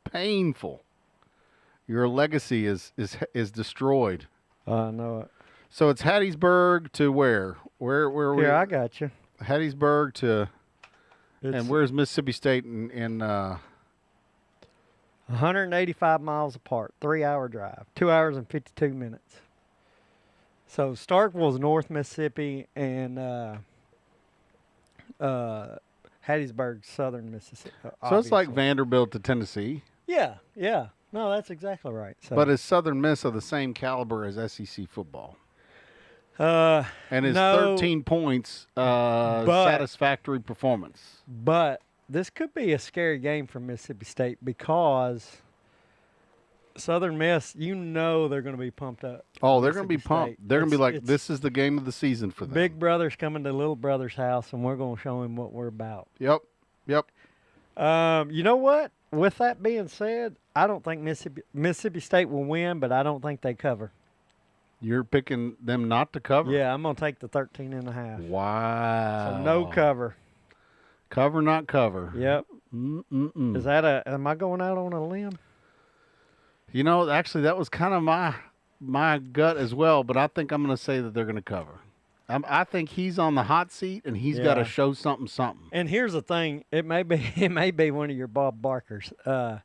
Your legacy is destroyed. I know it. So it's Hattiesburg to where? Where are we? Here, I got you. Hattiesburg to It's and where's Mississippi State in 185 miles apart, 3-hour drive, 2 hours and 52 minutes. So Starkville's North Mississippi and Hattiesburg's Southern Mississippi. So it's like obviously. Vanderbilt to Tennessee. Yeah. No, that's exactly right. So, But is Southern Miss of the same caliber as SEC football? And is no, 13 points satisfactory performance? But this could be a scary game for Mississippi State because Southern Miss, they're going to be pumped up. Oh, they're going to be Mississippi pumped. State. They're going to be like, It's this is the game of the season for them. Big brother's coming to little brother's house, and we're going to show him what we're about. Yep. You know what? With that being said, I don't think Mississippi State will win, but I don't think they cover. You're picking them not to cover? Yeah, I'm going to take the 13.5. Wow. So no cover. Cover, not cover. Yep. Mm-mm-mm. Is that am I going out on a limb? You know, actually, that was kind of my gut as well, but I think I'm going to say that they're going to cover. I think he's on the hot seat, and he's got to Yeah. show something. And here's the thing: it may be one of your Bob Barkers. The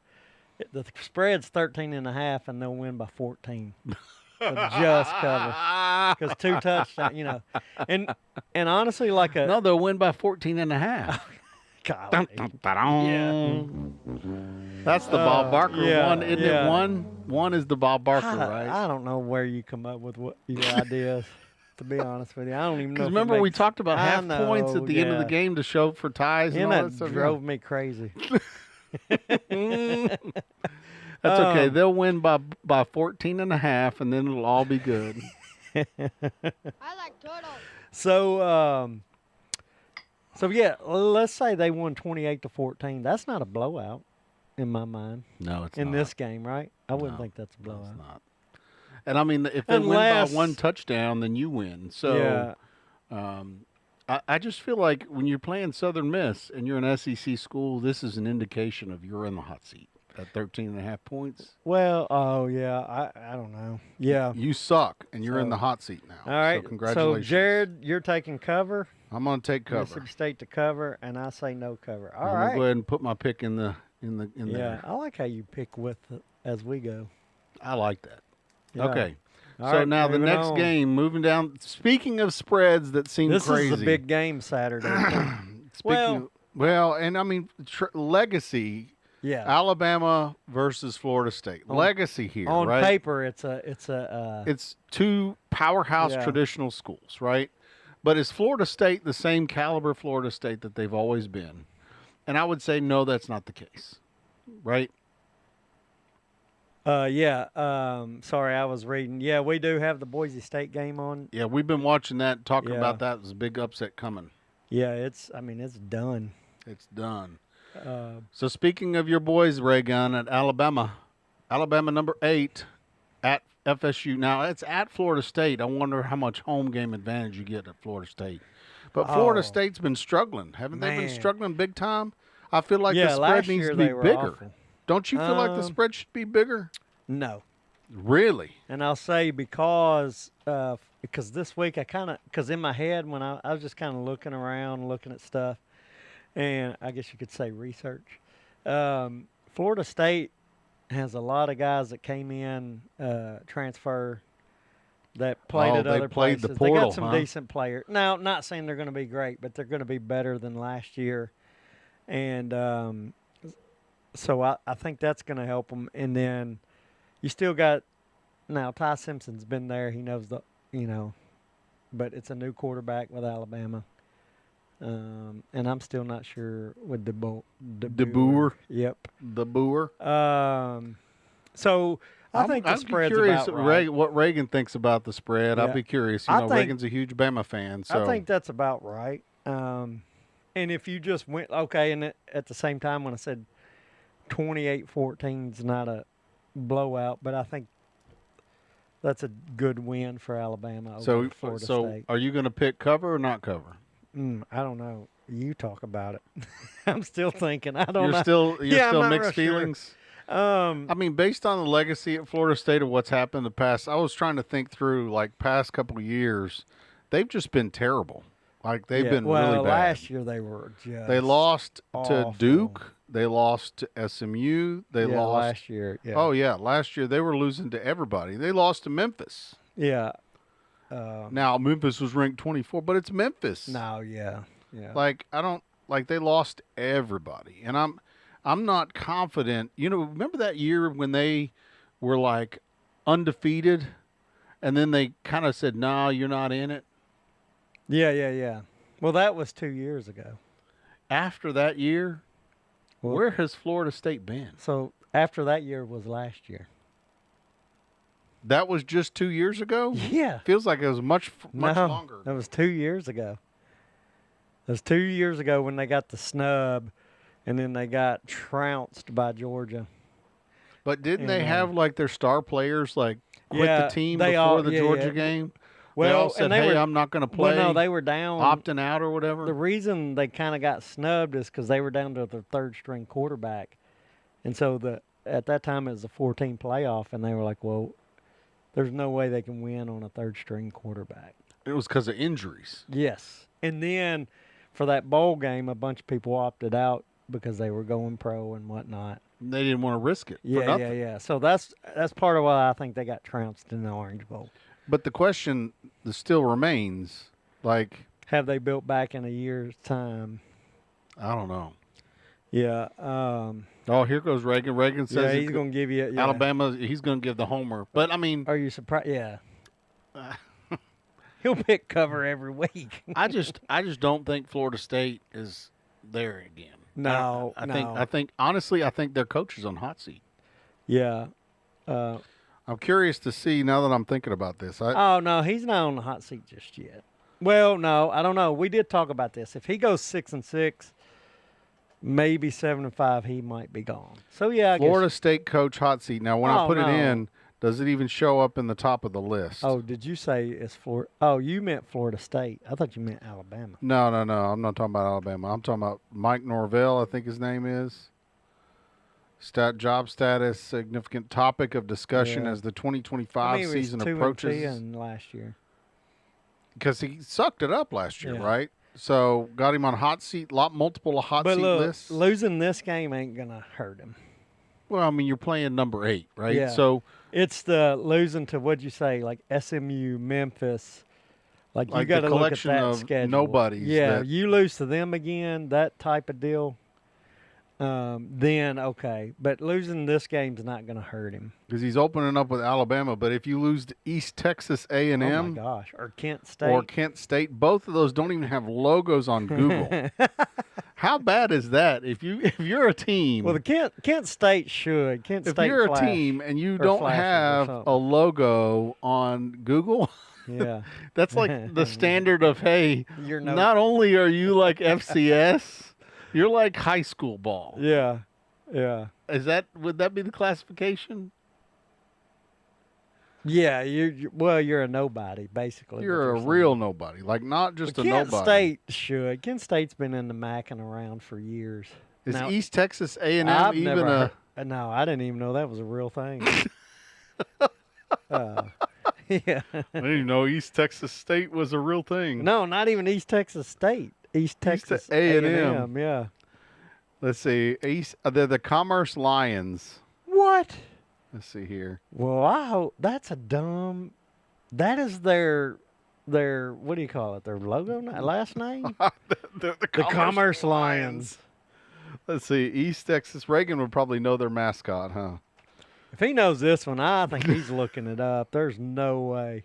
spread's 13.5, and they'll win by 14. So just cover because 2 touchdowns. And honestly, No, they'll win by 14.5. Dun, dun, dun, That's the Bob Barker yeah, one, isn't yeah. it? One is the Bob Barker, I, right? I don't know where you come up with what your ideas. To be honest with you, I don't even know. Because if it remember we makes- talked about I half points know, at the end of the yeah. game to show for ties and And all that that stuff. drove me crazy. That's okay. They'll win by 14 and a half, and then it'll all be good. I like turtles. So, so yeah, let's say they won 28-14. That's not a blowout in my mind No, it's in not. this game, right? I wouldn't No, think that's a No, blowout. it's not. And I mean, if they win Unless- by one touchdown, then you win. So, Yeah. I just feel like when you're playing Southern Miss and you're an SEC school, this is an indication of you're in the hot seat at 13 and a half points. Well, oh yeah, I don't know. Yeah. You suck, and you're in So- the hot seat now. All right. So congratulations. Jared, you're taking cover. I'm going to take cover. Mississippi State to cover, and I say no cover. All I'm right. gonna go ahead and put my pick in Yeah, there. I like how you pick with it as we go. I like that. Yeah. Okay. All So right, now the moving next on. game, moving down. Speaking of spreads that seem This crazy. is a big game Saturday. Well, and I mean legacy. Yeah. Alabama versus Florida State. Legacy here, On right? paper, it's Two powerhouse Yeah. traditional schools, right? But is Florida State the same caliber Florida State that they've always been? And I would say no, that's not the case, right? yeah. Sorry, I was reading. Yeah, we do have the Boise State game on. Yeah, we've been watching that, talking Yeah. about that. There's a big upset coming. Yeah, it's done. It's done. Uh, So speaking of your boys, Ray Gunn, at Alabama number 8 at FSU. Now it's at Florida State. I wonder how much home game advantage you get at Florida State. But Florida Oh. State's been struggling, haven't they been Man. struggling big time? I feel like yeah, the spread last needs year to be they were bigger. awful. Don't you feel like the spread should be bigger? No. Really? And I'll say because this week because in my head when I was just kind of looking around, looking at stuff, and I guess you could say research. Florida State has a lot of guys that came in transfer that played at they other played places. the They portal, got some huh? decent players. Now, not saying they're going to be great, but they're going to be better than last year, and so I think that's going to help them. And then you still got now Ty Simpson's been there. He knows but it's a new quarterback with Alabama. And I'm still not sure with DeBoer. Yep. The Boer. So I think the I'd be spread's curious about right. what Reagan thinks about the spread. Yeah. I'd be curious. You I know, think- Reagan's a huge Bama fan. So I think that's about right. And if you just went and at the same time when I said 28-14 is not a blowout, but I think that's a good win for Alabama over Florida State. are you going to pick cover or not cover? I don't know. You talk about it. I'm still thinking. I don't know. You're Yeah, I'm still not mixed real sure. feelings. I mean, based on the legacy at Florida State of what's happened in the past, I was trying to think through like past couple of years. They've just been terrible. Like they've been really bad. Last year they were just They lost awful. to Duke. They lost to SMU. They lost last year. Yeah. Oh yeah, last year they were losing to everybody. They lost to Memphis. Yeah. Now Memphis was ranked 24, but it's Memphis. No, yeah. Like they lost everybody. And I'm not confident. You know, remember that year when they were like undefeated and then they kind of said, "No, you're not in it." Yeah. Well, that was 2 years ago. After that year, Well- where has Florida State been? So after that year was last year. That was just 2 years ago? Yeah. Feels like it was much No, longer. That was 2 years ago. It was 2 years ago when they got the snub, and then they got trounced by Georgia. But didn't they And, have like their star players like quit yeah, the team they before all- the yeah, Georgia yeah. game? Well, they all said, and they "Hey, were, I'm not going to play." Well, no, they were down. opting out or whatever. The reason they kind of got snubbed is because they were down to their third string quarterback, and so at that time it was a 14 playoff, and they were like, "Well, there's no way they can win on a third string quarterback." It was because of injuries. Yes, and then for that bowl game, a bunch of people opted out because they were going pro and whatnot. They didn't want to risk it for Yeah, nothing. yeah. So that's part of why I think they got trounced in the Orange Bowl. But the question that still remains, like, Have they built back in a year's time? I don't know. Yeah. Oh, here goes Reagan. Reagan says Yeah, he's going to give you Alabama. He's going to give the homer. But I mean, Are you surprised? Yeah. He'll pick cover every week. I just don't think Florida State is there again. No, I think honestly, I think their coach is on hot seat. Yeah. I'm curious to see now that I'm thinking about this. Oh no, he's not on the hot seat just yet. Well, no, I don't know. We did talk about this. If he goes 6-6, maybe 7-5, he might be gone. So yeah, Florida State coach hot seat. Now, when I put it in, does it even show up in the top of the list? Oh, did you say it's Florida? Oh, you meant Florida State. I thought you meant Alabama. No. I'm not talking about Alabama. I'm talking about Mike Norvell, I think his name is. Job status, significant topic of discussion as the 2025 season approaches. And last year. Because he sucked it up last year, Yeah. right? So got him on hot seat, multiple hot seat lists. Losing this game ain't gonna hurt him. Well, I mean, you're playing number 8, right? Yeah. So it's the losing to what'd you say, like SMU, Memphis. Like you Like got the to look at collection that of schedule. nobodies Yeah, that- you lose to them again, that type of deal. Then okay, but losing this game's not going to hurt him. because he's opening up with Alabama, but if you lose to East Texas A&M Oh my gosh, or Kent State. or Kent State, both of those don't even have logos on Google. How bad is that? If you're a team, Well, the Kent State should. Kent if State you're Flash. a team and you or don't Flashes or have something. a logo on Google, Yeah. that's like the standard of, hey, You're not only are you like FCS, you're like high school ball. Yeah. Yeah. Would that be the classification? Yeah, you're a nobody, basically. You're a real nobody, like not just a Kent nobody. State should. Kent State's been in the MAC and around for years. Is Now, East Texas A&M I've even never a? heard- No, I didn't even know that was a real thing. Yeah. I didn't even know East Texas State was a real thing. No, not even East Texas State. East Texas A&M. Yeah. Let's see. They're the Commerce Lions. What? Let's see here. Well, I hope that's a dumb. That is their what do you call it? Their logo, last name? The The Commerce Lions. Let's see. East Texas. Reagan would probably know their mascot, huh? If he knows this one, I think he's looking it up. There's no way.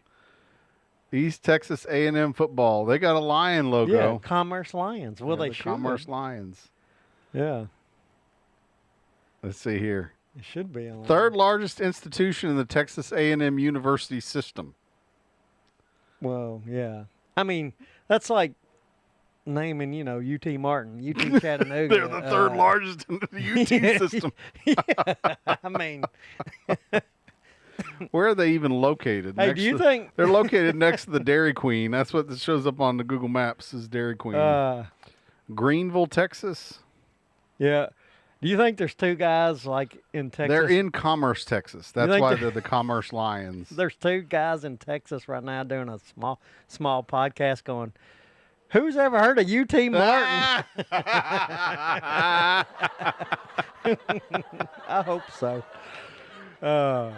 East Texas A&M football. They got a lion logo. Yeah, Commerce Lions. Well, Yeah, they the should. Commerce Lions. Yeah, Let's see here. it should be on. Third largest institution in the Texas A&M university system. Well, yeah. I mean, that's like naming, UT Martin, UT Chattanooga. They're the third largest in the UT system. Yeah, I mean, Where are they even located? hey, do you think? They're located next to the Dairy Queen. That's what shows up on the Google Maps is Dairy Queen. Greenville, Texas. Yeah. Do you think there's two guys like in Texas? They're in Commerce, Texas. That's think why they- they're the Commerce Lions. There's two guys in Texas right now doing a small podcast going, who's ever heard of UT Martin? I hope so. So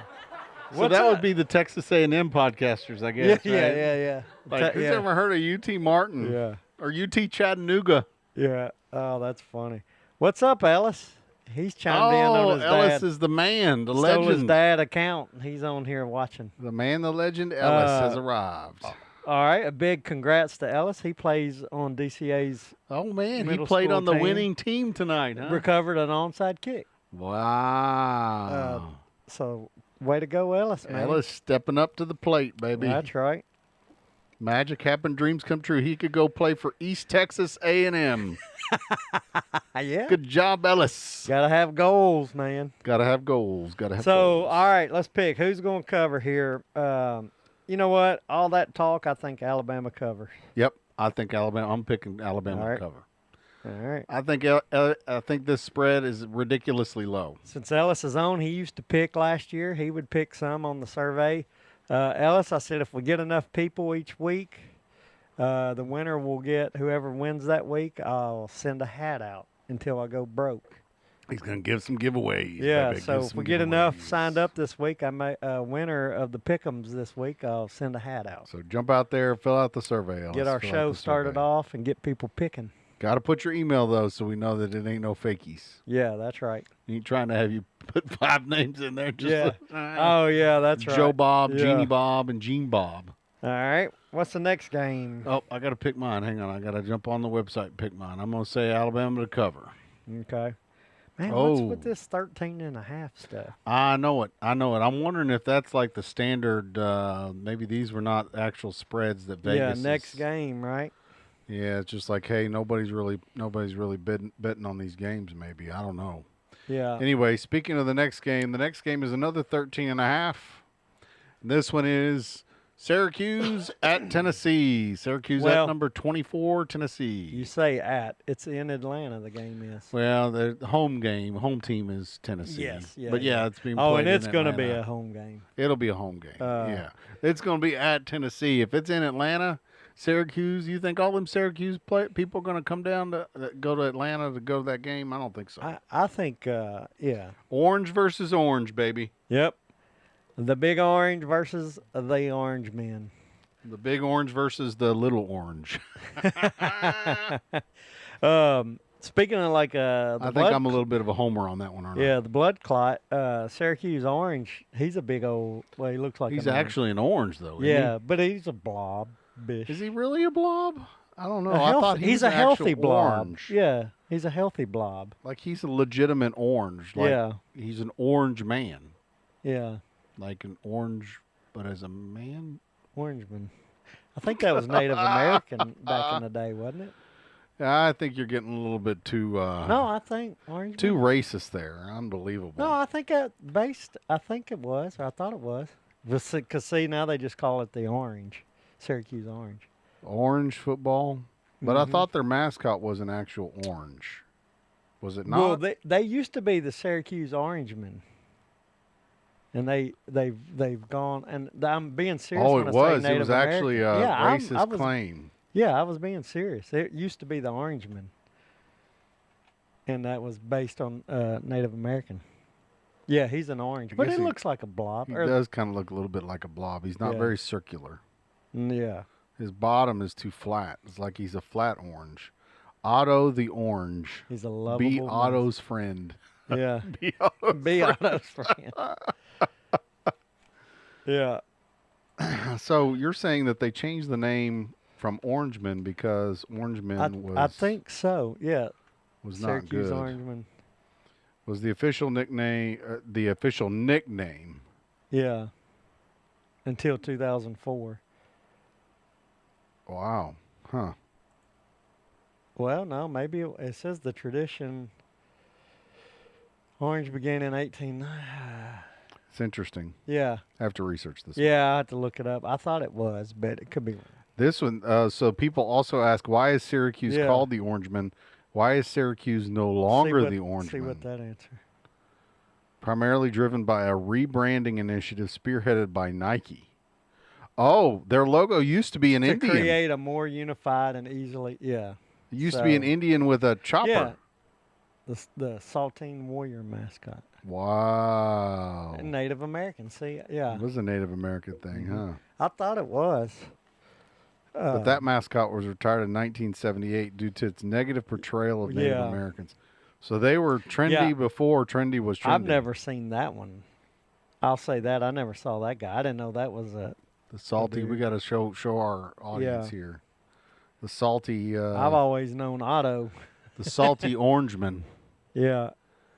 that would be the Texas A&M podcasters, I guess. Yeah, right? yeah. Like, who's ever heard of UT Martin? Yeah. Or UT Chattanooga? Yeah. Oh, that's funny. What's up, Ellis? He's chimed in on his Ellis dad. is the man, the Stole his legend. dad account. He's on here watching. The man, the legend, Ellis has arrived. All right, a big congrats to Ellis. He plays on DCA's Oh, man, he middle played school on the team. winning team tonight, huh? recovered an onside kick. Wow. So, way to go, Ellis, man. Ellis stepping up to the plate, baby. That's right. Magic happened, dreams come true. He could go play for East Texas A&M. Yeah. Good job, Ellis. Got to have goals, man. Got to have goals. Got to have So, goals. all right, let's pick. Who's going to cover here? You know what? All that talk, I think Alabama covers. Yep, I think Alabama. I'm picking Alabama All right. to cover. All right. I think this spread is ridiculously low. Since Ellis is on, he used to pick last year. He would pick some on the survey. Ellis, I said if we get enough people each week, the winner will get whoever wins that week. I'll send a hat out until I go broke. He's going to give some giveaways. Yeah, baby. so Give if some we get enough giveaways. signed up this week, I may winner of the pick'ems this week. I'll send a hat out. So jump out there, fill out the survey. Ellis. Get our Fill out show the started survey. off and get people picking. Got to put your email, though, so we know that it ain't no fakies. Yeah, that's right. Ain't trying to have you put 5 names in there. Just Yeah. Oh, yeah, that's right. Joe Bob, Yeah. Jeannie Bob, and Gene Bob. All right. What's the next game? Oh, I got to pick mine. Hang on. I got to jump on the website and pick mine. I'm going to say Alabama to cover. Okay. Man, Oh. what's with this 13.5 stuff? I know it. I'm wondering if that's like the standard. Maybe these were not actual spreads that Vegas. Yeah, next is- game, right? Yeah, it's just like, hey, nobody's really betting on these games. Maybe, I don't know. Yeah. Anyway, speaking of the next game is another 13.5. This one is Syracuse at Tennessee. Syracuse Well, at number 24, Tennessee. You say at. It's in Atlanta, the game is. Well, the home team is Tennessee. Yes, yeah, but yeah. it's being Oh, played and it's in going to be Atlanta. a home game. It'll be a home game. Uh, Yeah, it's going to be at Tennessee. If it's in Atlanta, Syracuse, you think all them Syracuse people are going to come down to go to Atlanta to go to that game? I don't think so. I think, yeah. Orange versus orange, baby. Yep. The Big Orange versus the Orange Men. The big orange versus the little orange. Speaking of like I think I'm a little bit of a homer on that one, aren't I? Yeah, the blood clot. Syracuse Orange. He's a big old. Well, he looks like He's an orange. actually an orange, though. Isn't Yeah, but he's a blob. he? Is he really a blob? I don't know. A I health- thought he he's was a an healthy actual blob. orange. Yeah, he's a healthy blob. Like he's a legitimate orange. Like Yeah. he's an orange man. Yeah, Like an orange, but as a man. Orangeman. I think that was Native American back in the day, wasn't it? I think you're getting a little bit too No, I think Orangeman. too racist there. Unbelievable. No, I think I think it was. Or I thought it was. Because see, now they just call it the Orange, Syracuse Orange. Orange football, but I Mhm. thought their mascot was an actual orange. Was it not? Well, they used to be the Syracuse Orangemen, and they've gone. And I'm being serious. oh, when it I say was. It Native was actually a American. Yeah, racist I was, claim. Yeah, I was being serious. It used to be the Orangemen, and that was based on Native American. Yeah, he's an orange, but guess it he- looks like a blob. He Or- does kind of look a little bit like a blob. He's not Yeah. very circular. Yeah. His bottom is too flat. It's like he's a flat orange. Otto the orange. He's a lovable. Be man. Otto's friend. Yeah. Be Otto's Be Otto's friend. Yeah. So you're saying that they changed the name from Orangeman because Orangeman I think so. Yeah. was not Syracuse good. Orangeman. Was the official nickname the official nickname? Yeah. Until 2004. Wow. Huh. Well, no, maybe it says the tradition. Orange began in 18. It's interesting. Yeah. I have to research this. Yeah, I have to look it up. I thought it was, but it could be wrong. This one, so people also ask, why is Syracuse Yeah. called the Orangeman? Why is Syracuse no longer the See Orangeman? what that answer. Primarily driven by a rebranding initiative spearheaded by Nike. Oh, their logo used to be an To Indian. create a more unified and easily, yeah. It used to be an So- Indian with a chopper. Yeah. The Saltine Warrior mascot. Wow. And Native American. See, yeah. It was a Native American thing, huh? I thought it was. But that mascot was retired in 1978 due to its negative portrayal of Native Yeah. Americans. So they were trendy Yeah. before trendy was trendy. I've never seen that one. I'll say that. I never saw that guy. I didn't know that was a. The salty. We dude. got to show our audience Yeah. here. The salty. I've always known Otto. The salty orangeman. Yeah.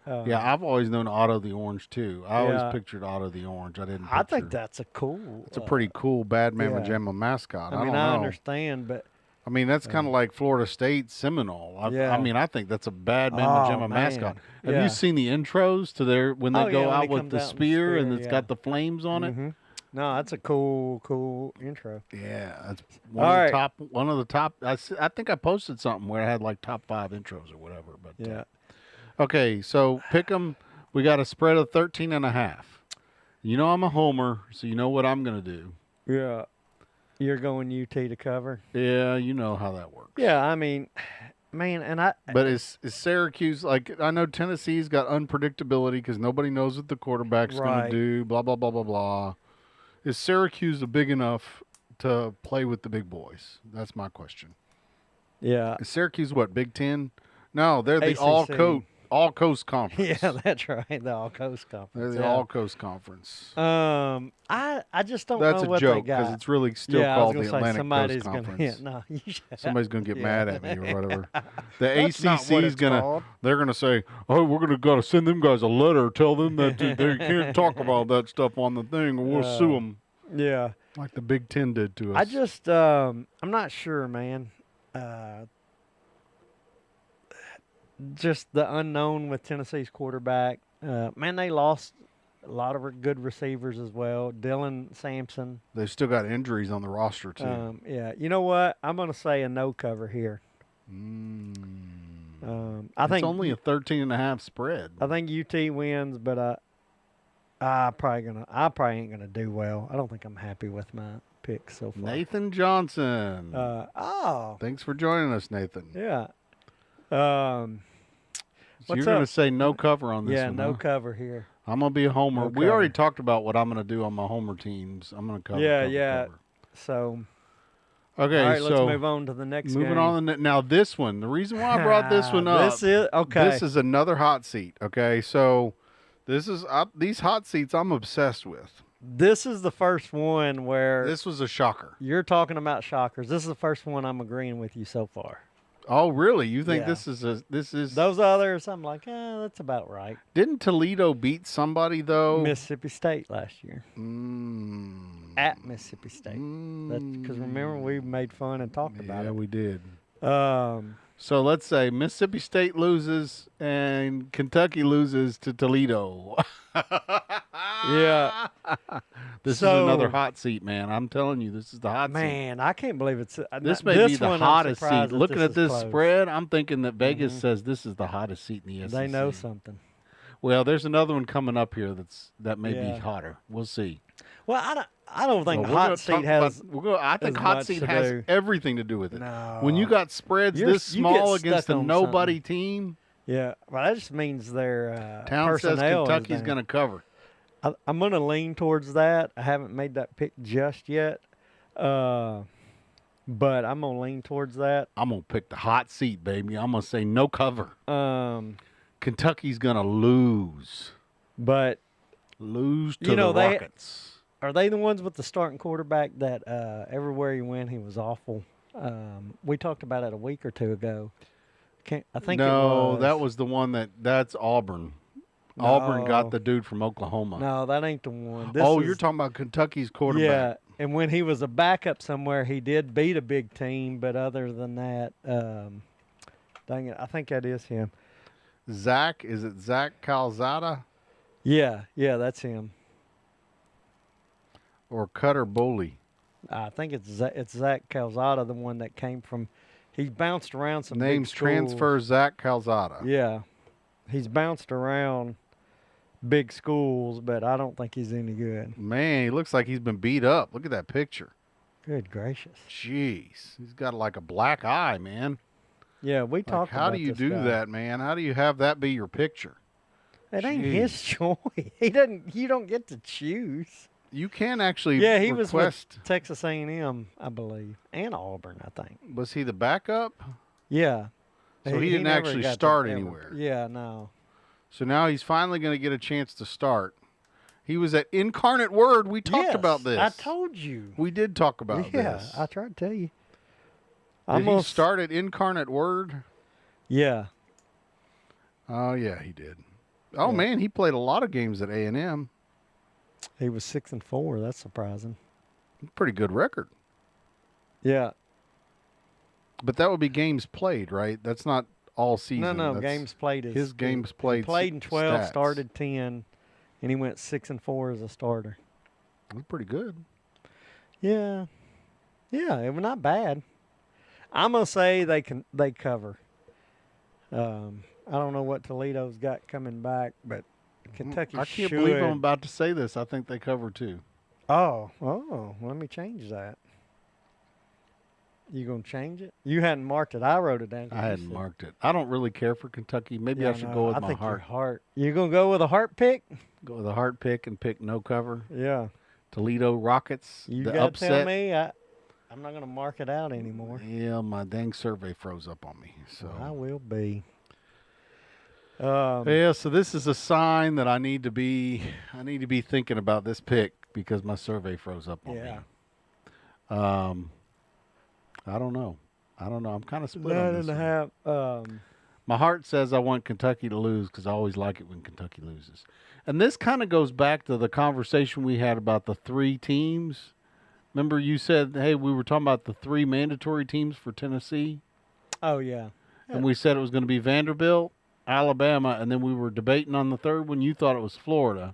Yeah, I've always known Otto the Orange too. I always Yeah. pictured Otto the Orange. I didn't. I picture- think that's a cool. it's a pretty cool Bad Mama yeah. Jamma mascot. I I mean, don't I know. understand, but I mean, that's kind of like Florida State Seminole. Yeah. I mean, I think that's a Bad Mama Oh, Jamma man. mascot. Have Yeah. you seen the intros to their when they Oh, go yeah, when out he with comes the out in the spear and spear, it's yeah. got the flames on it? Mhm. No, that's a cool intro. Yeah, that's All one of right. the top. One of the top. I think I posted something where I had like top 5 intros or whatever. But Yeah. okay, so pick 'em. We got a spread of 13.5. You know I'm a homer, so you know what I'm gonna do. Yeah. You're going UT to cover. Yeah, you know how that works. Yeah, I mean, man, and I. But is Syracuse like? I know Tennessee's got unpredictability because nobody knows what the quarterback's going Right. to do. Blah blah blah blah blah. Is Syracuse big enough to play with the big boys? That's my question. Yeah. Is Syracuse what, Big Ten? No, they're the ACC. All Coast Conference. Yeah, that's right. The All Coast They're Conference. the yeah. All Coast Conference. I just don't That's know a what joke they got. it's really still yeah, called I was the gonna say Atlantic somebody's Coast Conference. Gonna, yeah, no, you should. Somebody's gonna get Yeah. mad at me or whatever. The That's not ACC what is it's gonna. called. They're gonna say, "Oh, we're gonna gotta send them guys a letter, tell them that they can't talk about that stuff on the thing, or we'll sue them." Yeah. Like the Big Ten did to us. I just, I'm not sure, man. Just the unknown with Tennessee's quarterback. Man, they lost a lot of good receivers as well. Dylan Sampson. They've still got injuries on the roster too. Yeah. You know what? I'm going to say a no cover here. I think it's only a 13.5 spread. I think UT wins, but I probably ain't gonna do well. I don't think I'm happy with my picks so far. Nathan Johnson. Thanks for joining us, Nathan. Yeah. So What's you're going up? to say no cover on this Yeah, one, no huh? cover here. I'm going to be a homer. No We already cover. talked about what I'm going to do on my homer teams. I'm going to cover. Yeah. cover. So, Okay, all right, so let's move on to the next moving game. on. Now this one, the reason why I brought this one up. This is okay. This is another hot seat. Okay, so this is these hot seats I'm obsessed with. This is the first one where This was a shocker. you're talking about shockers. This is the first one I'm agreeing with you so far. Oh, really? You think Yeah. this is Those others, I'm like, that's about right. Didn't Toledo beat somebody though? Mississippi State last year at Mississippi State. That's because remember we made fun and talked about Yeah, it. we did. Um, So let's say Mississippi State loses and Kentucky loses to Toledo. yeah, This is So- another hot seat, man. I'm telling you, this is the hot seat. man, I can't believe it's This may be the one, I'm hottest seat. surprised that Looking at is this close. Mm-hmm. spread, I'm thinking that Vegas says this is the hottest seat in the SEC. They know something. Well, there's another one coming up here that may Yeah. be hotter. We'll see. Well, I don't think Well, we're hot gonna seat talk has. about- I think as hot much seat to has do. everything to do with it. No. When you got spreads You're- this you get small against stuck a on nobody team, Yeah, well, that just means their Town says personnel. Kentucky's going to cover. I'm going to lean towards that. I haven't made that pick just yet, but I'm going to lean towards that. I'm going to pick the hot seat, baby. I'm going to say no cover. Um, Kentucky's going to lose. but Lose to You know, the they- Rockets. are they the ones with the starting quarterback that everywhere he went he was awful? We talked about it a week or two ago. I think No, it was. that was the one that's Auburn. Auburn got No. the dude from Oklahoma. No, that ain't the one. This Oh, is- you're talking about Kentucky's quarterback. Yeah, and when he was a backup somewhere, he did beat a big team. But other than that, dang it, I think that is him. Zach, is it Zach Calzada Yeah, that's him. or Cutter Boley? I think it's Zach Calzada, the one that came from. He's bounced around some Names big schools. transfer Zach Calzada. Yeah, he's bounced around big schools, but I don't think he's any good. Man, he looks like he's been beat up. Look at that picture. Good gracious. Jeez, he's got like a black eye, man. Yeah, we Like, talked how about do you this do guy. that, man? How do you have that be your picture? It ain't his choice. He doesn't. You don't get to choose. You can actually Yeah, he was request. with Texas A&M, I believe, and Auburn, I think. Was he the backup? Yeah. So he didn't never actually got to start ever- anywhere. Yeah, no. So now he's finally going to get a chance to start. He was at Incarnate Word. We talked Yes, about this. I told you. We did talk about Yeah, this. I tried to tell you. Did he start at Incarnate Word? Yeah. Oh yeah, he did. Oh Yeah. man, he played a lot of games at A&M. He was 6-4. That's surprising. Pretty good record. Yeah. But that would be games played, right? That's not all season. No, That's games played is his games played. He played in 12, stats. started 10, and he went 6-4 as a starter. That's pretty good. Yeah. Yeah, it was not bad. I'm gonna say they cover. I don't know what Toledo's got coming back, but Kentucky I can't should. believe I'm about to say this. I think they cover too. Oh, let me change that. You gonna change it? You hadn't marked it. I wrote it down. 'cause I you hadn't said- marked it. I don't really care for Kentucky. Maybe I Yeah, should no, go with I my think your heart. heart. You gonna go with a heart pick? Go with a heart pick and pick no cover. Yeah. Toledo Rockets. You the gotta upset. tell me. I'm not going to mark it out anymore. Yeah, my dang survey froze up on me. So I will be. yeah, so this is a sign that I need to be thinking about this pick because my survey froze up on me. I don't know. I'm kind of split on this one. My heart says I want Kentucky to lose because I always like it when Kentucky loses. And this kind of goes back to the conversation we had about the 3 teams. Remember you said, hey, we were talking about the 3 mandatory teams for Tennessee? Oh, yeah. And we said it was going to be Vanderbilt, Alabama, and then we were debating on the third one. You thought it was Florida.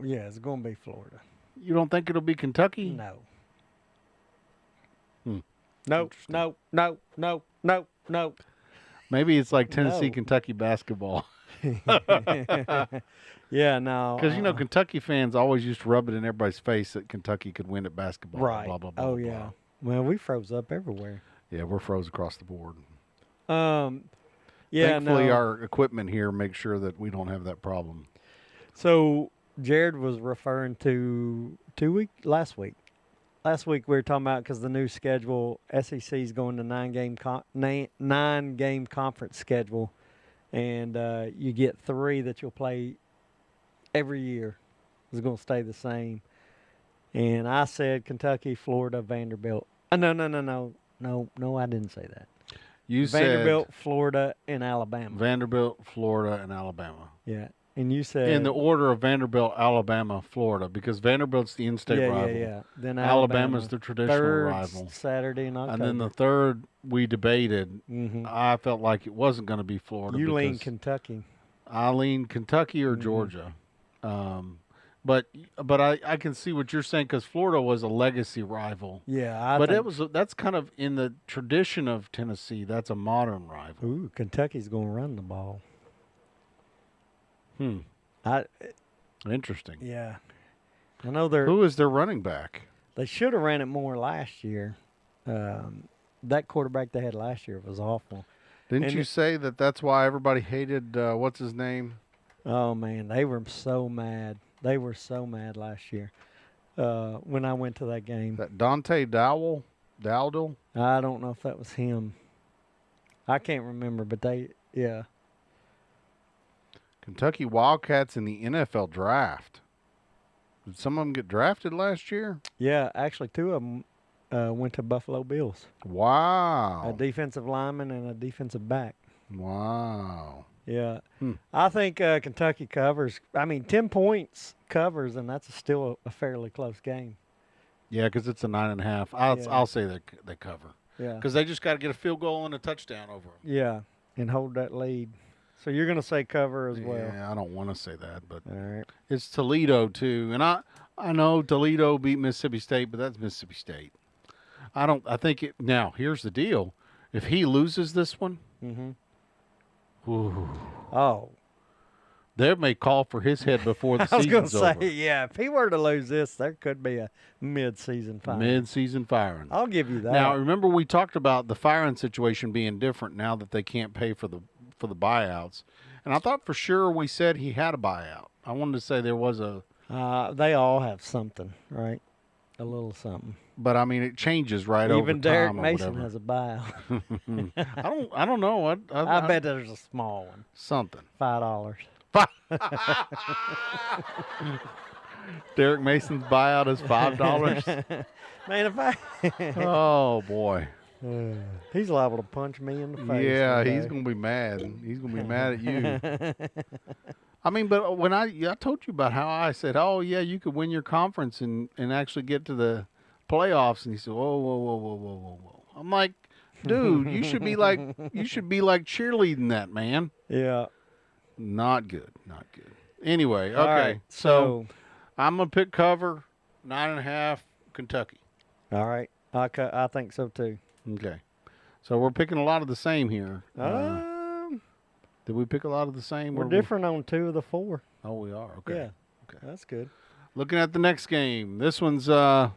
Yeah, it's going to be Florida. You don't think it'll be Kentucky? No. Nope. Nope. Maybe it's like Tennessee, No. Kentucky basketball. Yeah, no. Because, Kentucky fans always used to rub it in everybody's face that Kentucky could win at basketball. Right. Blah, blah, blah. Oh, blah, yeah. blah. Well, we froze up everywhere. Yeah, we're froze across the board. Yeah, Thankfully, no. our equipment here makes sure that we don't have that problem. So Jared was referring to last week. Last week we were talking about because the new schedule, SEC is going to 9-game conference schedule, and you get 3 that you'll play every year. It's going to stay the same. And I said Kentucky, Florida, Vanderbilt. No, I didn't say that. You Vanderbilt, said Florida, and Alabama. Vanderbilt, Florida, and Alabama. Yeah. And you said In the order of Vanderbilt, Alabama, Florida, because Vanderbilt's the in-state rival. Yeah. Then Alabama's the traditional third rival. Saturday in October. And then the third we debated. Mhm. I felt like it wasn't going to be Florida. You lean because Kentucky. I lean Kentucky or Mhm. Georgia. But I can see what you're saying because Florida was a legacy rival. Yeah, But that's kind of in the tradition of Tennessee. That's a modern rival. Ooh, Kentucky's going to run the ball. Interesting. Yeah. I know Who is their running back? they should have ran it more last year. That quarterback they had last year was awful. Didn't And you say that's why everybody hated what's his name? Oh, man, they were so mad. They were so mad last year when I went to that game. That Dante Dowdle? I don't know if that was him. I can't remember, but yeah. Kentucky Wildcats in the NFL draft. Did some of them get drafted last year? Yeah, actually 2 of them went to Buffalo Bills. A Wow. defensive lineman and a defensive back. Wow. Yeah. I think Kentucky covers. 10 points covers, and that's still a fairly close game. Yeah, because it's a 9.5. Yeah. I'll say they cover. Yeah. Because they just got to get a field goal and a touchdown over them. Yeah, and hold that lead. So you're going to say cover as well. Yeah, I don't want to say that, but All right. it's Toledo too, and I know Toledo beat Mississippi State, but that's Mississippi State. Now here's the deal: if he loses this one, ooh, Oh, they may call for his head before the I was going to season's say, over. yeah, if he were to lose this, there could be a mid-season fight. Mid-season firing. I'll give you that. Now remember we talked about the firing situation being different now that they can't pay for the buyouts, and I thought for sure we said he had a buyout. I wanted to say there was a. They all have something, right? A little something. But I mean, it changes right over Even time. Derek or Mason whatever. has a buyout. I don't know. I bet there's a small one. Something. $5. Derek Mason's buyout is $5. Man, if I Oh boy. he's liable to punch me in the face. Yeah, one he's day. gonna be mad. He's gonna be mad at you. I mean, but when I told you about how I said, oh yeah, you could win your conference and actually get to the playoffs, and he said, whoa. I'm like, dude, you should be like cheerleading that, man. Yeah. Not good. Anyway, okay. All right, So I'm gonna pick cover 9.5 Kentucky. All right. I think so too. Okay. So we're picking a lot of the same here. Did we pick a lot of the same? We're or different on 2 of the 4. Oh, we are. Okay. Yeah. Okay. That's good. Looking at the next game. This one's a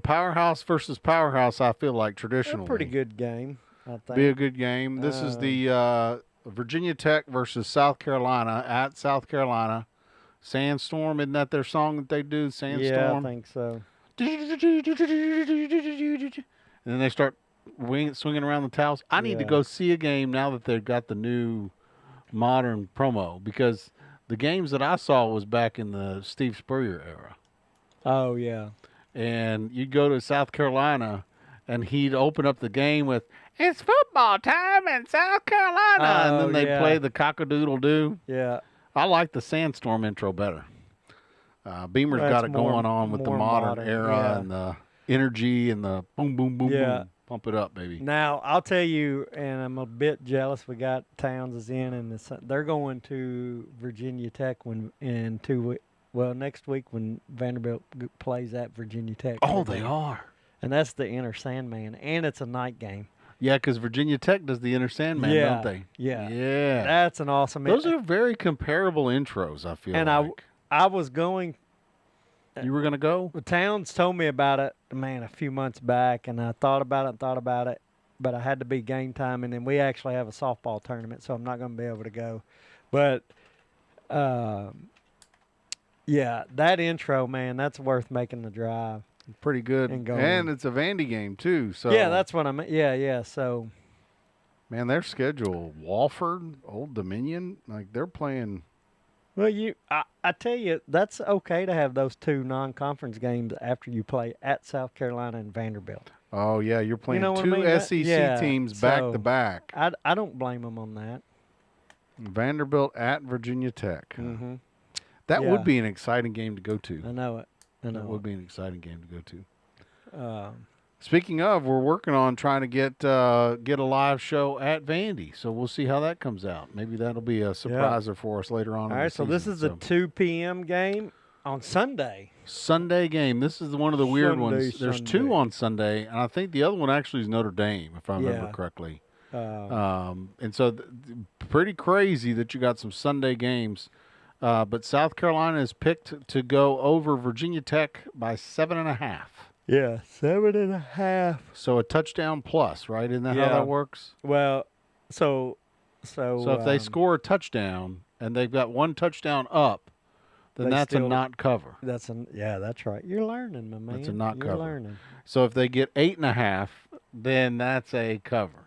powerhouse versus powerhouse, I feel like, traditionally. A pretty good game, I think. Be a good game. This is the Virginia Tech versus South Carolina at South Carolina. Sandstorm, isn't that their song that they do? Sandstorm. Yeah, I think so. and then they start swinging around the towels. I need to Yeah. go see a game now that they've got the new modern promo, because the games that I saw was back in the Steve Spurrier era. Oh yeah. And you'd go to South Carolina, and he'd open up the game with, "It's football time in South Carolina," and Oh, then they'd yeah. play the cock-a-doodle-doo. Yeah. I like the Sandstorm intro better. Beamer's Well, got it's it more- going on with the more modern modern, era yeah. and the energy and the boom, boom, boom, Yeah. boom. Pump it up, baby. Now I'll tell you, and I'm a bit jealous. We got Towns is in, and they're going to Virginia Tech next week when Vanderbilt plays at Virginia Tech. Oh, they are. And that's the Inner Sandman, and it's a night game. Yeah, because Virginia Tech does the Inner Sandman, Yeah, don't they? yeah. Yeah. That's an awesome. Those are very comparable intros, I feel And like. I was going. You were going to go? Towns told me about it, man, a few months back, and I thought about it, but I had to be game time, and then we actually have a softball tournament, so I'm not going to be able to go. But, yeah, that intro, man, that's worth making the drive. Pretty good. And going. And it's a Vandy game, too. So Yeah, that's what I meant. Yeah, so. Man, their schedule, Walford, Old Dominion, like they're playing. Well, I tell you, that's okay to have those two non-conference games after you play at South Carolina and Vanderbilt. Oh, yeah, you're playing know what I two mean? SEC Yeah, teams back so- to back. I don't blame them on that. Vanderbilt at Virginia Tech. Mm-hmm. That Yeah. would be an exciting game to go to. I know it. That would be an exciting game to go to. Um, Speaking of, we're working on trying to get a live show at Vandy, so we'll see how that comes out. Maybe that'll be a surpriser for us later on. all in right, the so this season, is the 2 p.m. game on Sunday. Sunday game. This is one of the weird Sunday, ones. There's Sunday. two on Sunday, and I think the other one actually is Notre Dame, if I remember Yeah. correctly. Uh, And so pretty crazy that you got some Sunday games. But South Carolina is picked to go over Virginia Tech by 7.5. yeah, 7.5. So a touchdown plus, right? Isn't that how Yeah. that works? Well, so So if they score a touchdown and they've got one touchdown up, then They that's a still- not cover. that's right. You're learning, my man. That's a not You're cover. learning. So if they get 8.5, then that's a cover.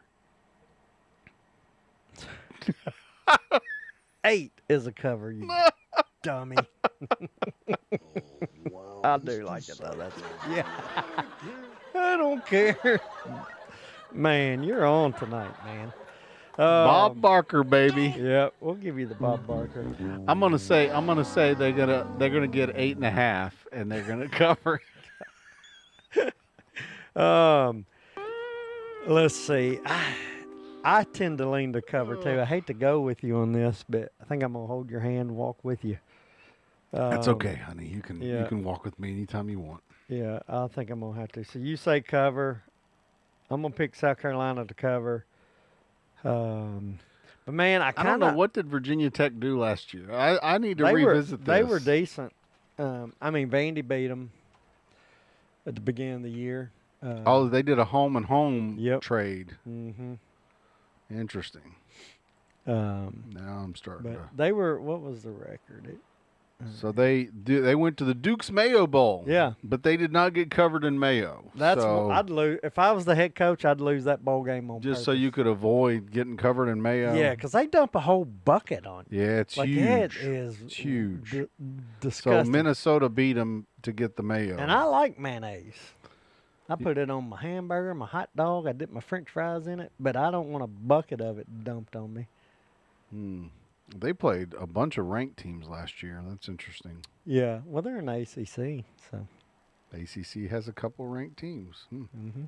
8 is a cover, you dummy. I do like it though. Yeah. I don't care. Man, you're on tonight, man. Bob Barker, baby. Yeah, we'll give you the Bob Barker. I'm gonna say they're gonna get 8.5 and they're gonna cover. Let's see. I tend to lean to cover too. I hate to go with you on this, but I think I'm gonna hold your hand and walk with you. That's okay, honey. You yeah. can walk with me anytime you want. Yeah, I think I'm gonna have to. So you say cover. I'm gonna pick South Carolina to cover. But man, I I kind don't of know, what did Virginia Tech do last year. I need to they revisit They this. were decent. I mean, Vandy beat them at the beginning of the year. They did a home and home Yep. trade. Mm-hmm. Interesting. Now Now I'm starting but to. they were. What was the record? So they went to the Duke's Mayo Bowl. Yeah. But they did not get covered in Mayo. That's so, what I'd lose if I was the head coach. I'd lose that bowl game on just so purpose. you could avoid getting covered in Mayo. Yeah, because they dump a whole bucket on you. Yeah, it's Like huge. it is It's huge. So disgusting. Minnesota beat them to get the Mayo. And I like mayonnaise. I put it on my hamburger, my hot dog. I dip my French fries in it, but I don't want a bucket of it dumped on me. They played a bunch of ranked teams last year. That's interesting. Yeah, well, they're in the ACC, so. ACC has a couple ranked teams. Mm-hmm.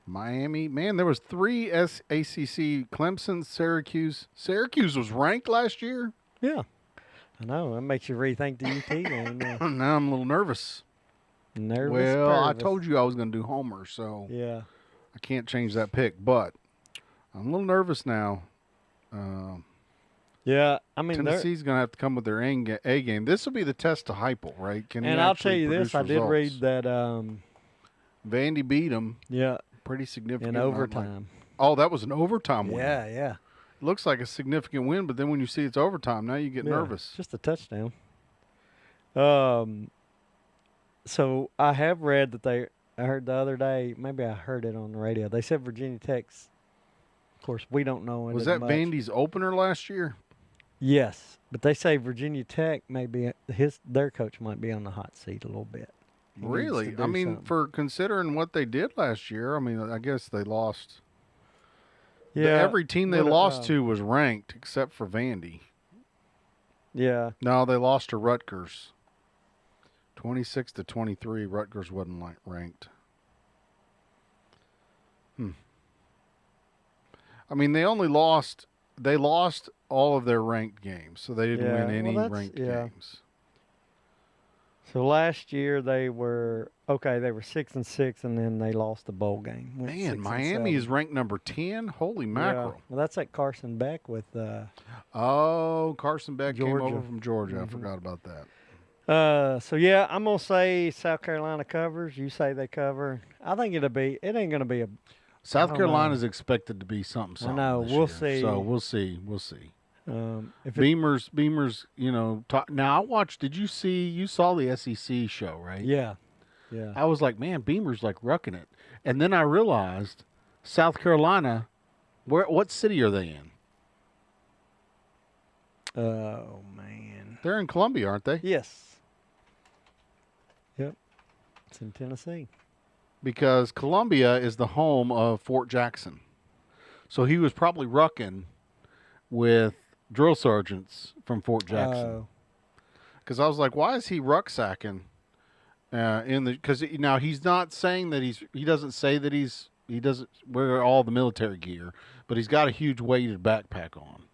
Miami, man, there was 3 ACC. Clemson, Syracuse. Syracuse was ranked last year. Yeah, I know. That makes you rethink the UT game. Now I'm a little nervous. Nervous. Well, I pervous. told you I was going to do Homer, so Yeah. I can't change that pick. But I'm a little nervous now. Yeah, I mean, Tennessee's going to have to come with their A game. This will be the test to Heupel, right? Can he and I'll tell actually you this: produce I did results? read that. Vandy beat them Yeah, pretty significant. in I'm like, overtime. oh, that was an overtime win. Yeah. Looks like a significant win, but then when you see it's overtime, now you get Yeah, nervous. Just a touchdown. So I have read that I heard the other day, maybe I heard it on the radio. They said Virginia Tech's, of course, we don't know it Was as that much. Vandy's opener last year? Yes, but they say Virginia Tech maybe their coach might be on the hot seat a little bit. He needs Really? to do I mean, something. for considering what they did last year, I mean, I guess they lost. Yeah, Every team they what, lost to was ranked except for Vandy. Yeah, No, they lost to Rutgers. 26-23. Rutgers wasn't ranked. I mean, they lost all of their ranked games, so they didn't win any ranked games. So last year they were 6-6, and then they lost the bowl game. Went 6 Man, and Miami 7. is ranked number 10. Holy mackerel! Yeah. Well, that's at Carson Beck with. Carson Beck came Georgia. over from Georgia. I forgot about that. So yeah, I'm gonna say South Carolina covers. You say they cover. I think it ain't gonna be a. South Carolina's expected to be something. I know. This We'll year. see. So we'll see. We'll see. If Beamer's, now I watched. You saw the SEC show, right? yeah. I was like, man, Beamer's like rucking it. And then I realized South Carolina, what city are they in? Oh man. They're in Columbia, aren't they? Yes. Yep. It's in Tennessee. Because Columbia is the home of Fort Jackson. So he was probably rucking with drill sergeants from Fort Jackson. Because I was like, why is he rucksacking because now he's not saying that he doesn't say that he doesn't wear all the military gear, but he's got a huge weighted backpack on.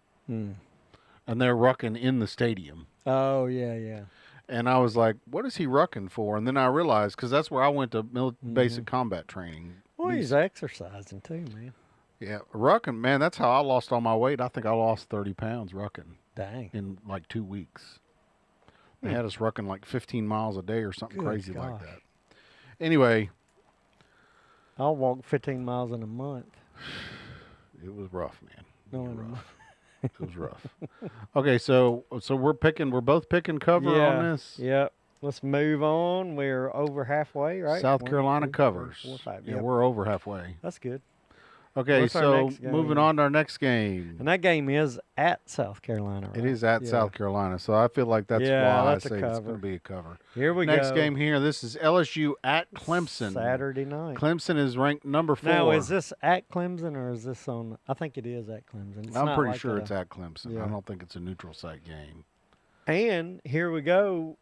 And they're rucking in the stadium. Oh, yeah. And I was like, what is he rucking for? And then I realized, because that's where I went to basic combat training. Well, he's exercising too, man. Yeah, rucking, man, that's how I lost all my weight. I think I lost 30 pounds rucking. Dang. In like 2 weeks. They had us rucking like 15 miles a day or something Good crazy like gosh. that. Anyway. I'll walk 15 miles in a month. It was rough, man. No, in a month. It was rough. Okay, so we're both picking cover on this. Yep. Let's move on. We're over halfway, right? South 1, Carolina 2, 3, covers. 4, 5. Yeah, Yep. we're over halfway. That's good. Okay, What's our so next game? moving on to our next game. And that game is at South Carolina, right? It is at Yeah. South Carolina, so I feel like that's Yeah, why that's a I say it's cover. going to be a cover. Here we go. Next game here, this is LSU at Clemson. Saturday night. Clemson is ranked number 4. Now, is this at Clemson or is this on? I think it is at Clemson. It's I'm not pretty like sure it's at Clemson. Yeah. I don't think it's a neutral site game. And here we go.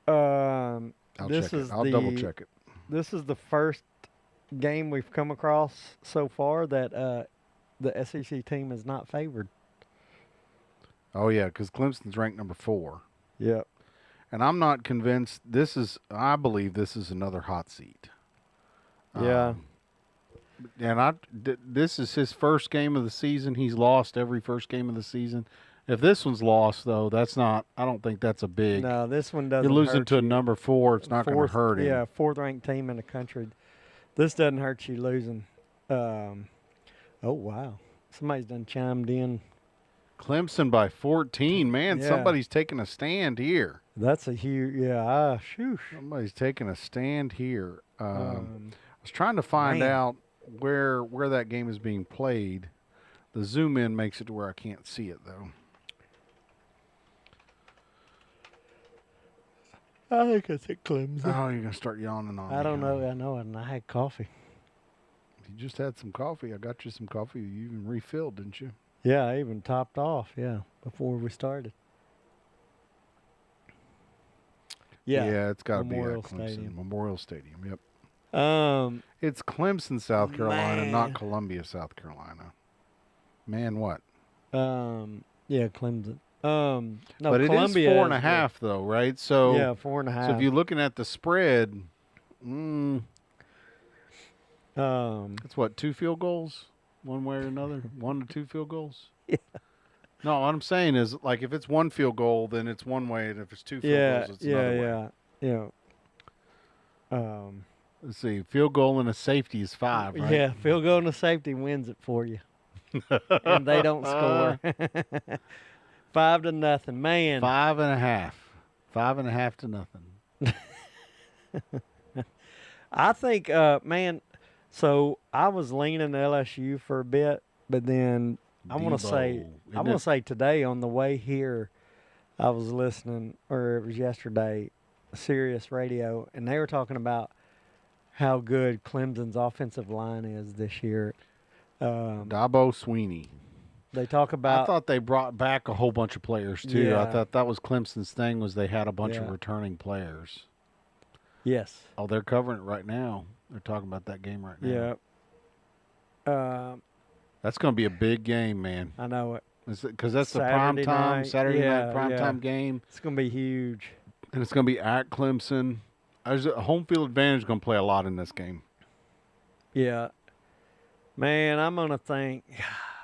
I'll This check it. is I'll the- double check it. This is the first game we've come across so far that the SEC team is not favored. Oh, yeah, because Clemson's ranked number 4. Yep. And I'm not convinced I believe this is another hot seat. Yeah. And this is his first game of the season. He's lost every first game of the season. If this one's lost, though, I don't think that's a big. No, this one doesn't. You're losing hurt to a you. number 4. It's not going to hurt him. Yeah, fourth-ranked team in the country. This doesn't hurt you losing. Oh, wow. Somebody's done chimed in. Clemson by 14. Man, Yeah. somebody's taking a stand here. That's a huge, yeah. Shoosh. Somebody's taking a stand here. I was trying to find out where that game is being played. The zoom in makes it to where I can't see it, though. I think it's at Clemson. Oh, you're going to start yawning on me. I don't huh? know. I know, and I had coffee. You just had some coffee. I got you some coffee. You even refilled, didn't you? Yeah, I even topped off, before we started. Yeah, it's got to be at Memorial Clemson. Stadium. Memorial Stadium, yep. It's It's Clemson, South Carolina, Man. not Columbia, South Carolina. Man, what? Yeah, Clemson. No, but it Columbia is 4.5, though, right? So yeah, 4.5. So if you're looking at the spread, it's what, 2 field goals, one way or another, 1 to 2 field goals. Yeah. No, what I'm saying is, like, if it's 1 field goal, then it's one way, and if it's 2 field goals, it's another way. Yeah. Let's see, field goal and a safety is 5, right? Yeah, field goal and a safety wins it for you, and they don't score. 5-0, man. 5.5. 5.5 to nothing. I think, man. So I was leaning LSU for a bit, but then I'm gonna say today on the way here, I was listening, or it was yesterday, Sirius Radio, and they were talking about how good Clemson's offensive line is this year. Dabo Sweeney. They talk about. I thought they brought back a whole bunch of players too. Yeah. I thought that was Clemson's thing, was they had a bunch of Yeah. returning players. Yes. Oh, they're covering it right now. They're talking about that game right now. Yeah. That's going to be a big game, man. I know it. Because that's the Saturday Saturday night. night prime Yeah. time game. It's gonna be huge. And it's going to be at Clemson. Home field advantage is going to play a lot in this game. Yeah. Man, I'm gonna think.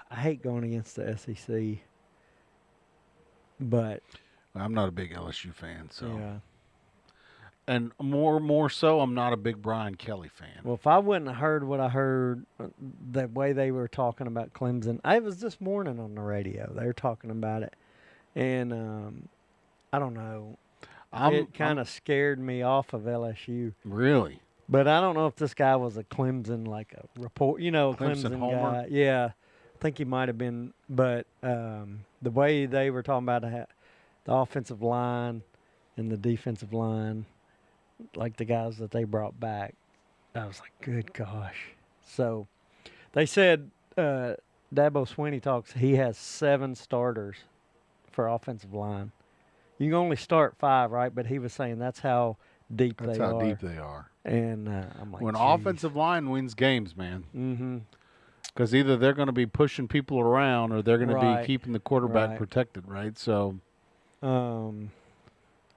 I hate going against the SEC, but I'm not a big LSU fan, so. yeah. And more so, I'm not a big Brian Kelly fan. Well, if I wouldn't have heard what I heard, the way they were talking about Clemson, I was this morning on the radio. They were talking about it, and I don't know. It kind of scared me off of LSU. Really? But I don't know if this guy was a Clemson, like a report, a Clemson homer? guy. Yeah, I think he might have been. But the way they were talking about the offensive line and the defensive line, like the guys that they brought back, I was like, good gosh. So they said Dabo Sweeney talks, he has 7 starters for offensive line. You can only start 5, right? But he was saying that's how deep That's they how are. deep they are. And I'm like, When geez. offensive line wins games, man. Mm-hmm. Because either they're going to be pushing people around or they're going to Right. be keeping the quarterback Right. protected, right? So, But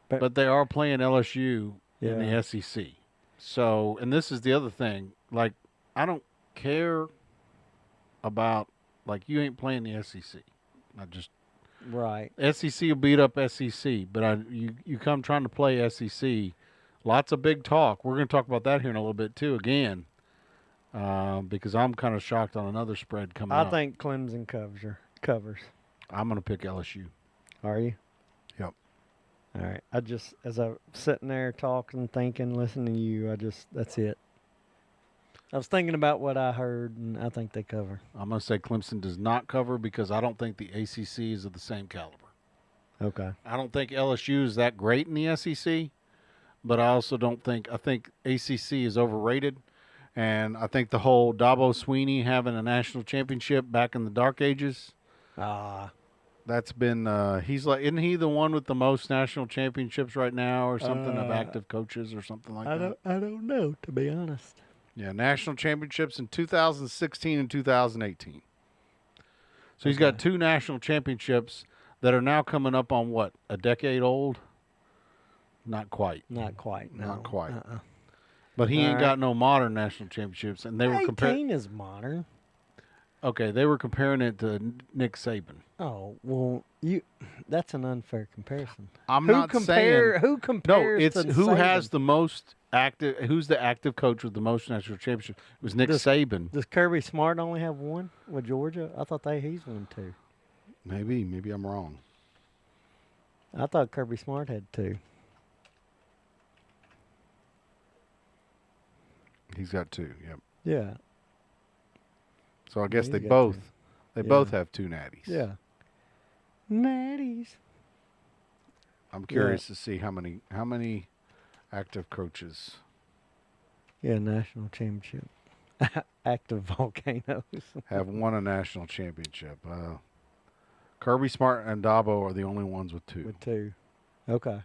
but they are playing LSU in Yeah. the SEC. So, and this is the other thing. Like, I don't care about, like, you ain't playing the SEC. I just, right. SEC will beat up SEC, but you come trying to play SEC, lots of big talk. We're going to talk about that here in a little bit too, again, because I'm kind of shocked on another spread coming up. I think Clemson covers. I'm going to pick LSU. Are you? Yep. All right. I just, as I'm sitting there talking, thinking, listening to you, that's it. I was thinking about what I heard, and I think they cover. I'm going to say Clemson does not cover because I don't think the ACC is of the same caliber. Okay. I don't think LSU is that great in the SEC, but I also don't think – I think ACC is overrated, and I think the whole Dabo Sweeney having a national championship back in the dark ages, that's been he's like – isn't he the one with the most national championships right now or something of active coaches or something like that? I don't know, to be honest. Yeah, national championships in 2016 and 2018. So he's got 2 national championships that are now coming up on what, a decade old? Not quite. Not quite. No. Not quite. But he ain't got no modern national championships, and they were 18 comparing. is modern. Okay, they were comparing it to Nick Saban. Oh well, that's an unfair comparison. I'm not saying who no. compares. It's to who Saban? has the most active. Who's the active coach with the most national championships? It was Nick Saban. Does Kirby Smart only have 1 with Georgia? I thought he's won 2. Maybe I'm wrong. I thought Kirby Smart had 2. He's got 2. Yep. Yeah. So I guess He's they got both 2. they Yeah. both have 2 natties. Yeah. Natties. I'm curious to see how many active coaches. Yeah, national championship. Active volcanoes. have won a national championship. Kirby Smart and Dabo are the only ones with 2. With 2. Okay.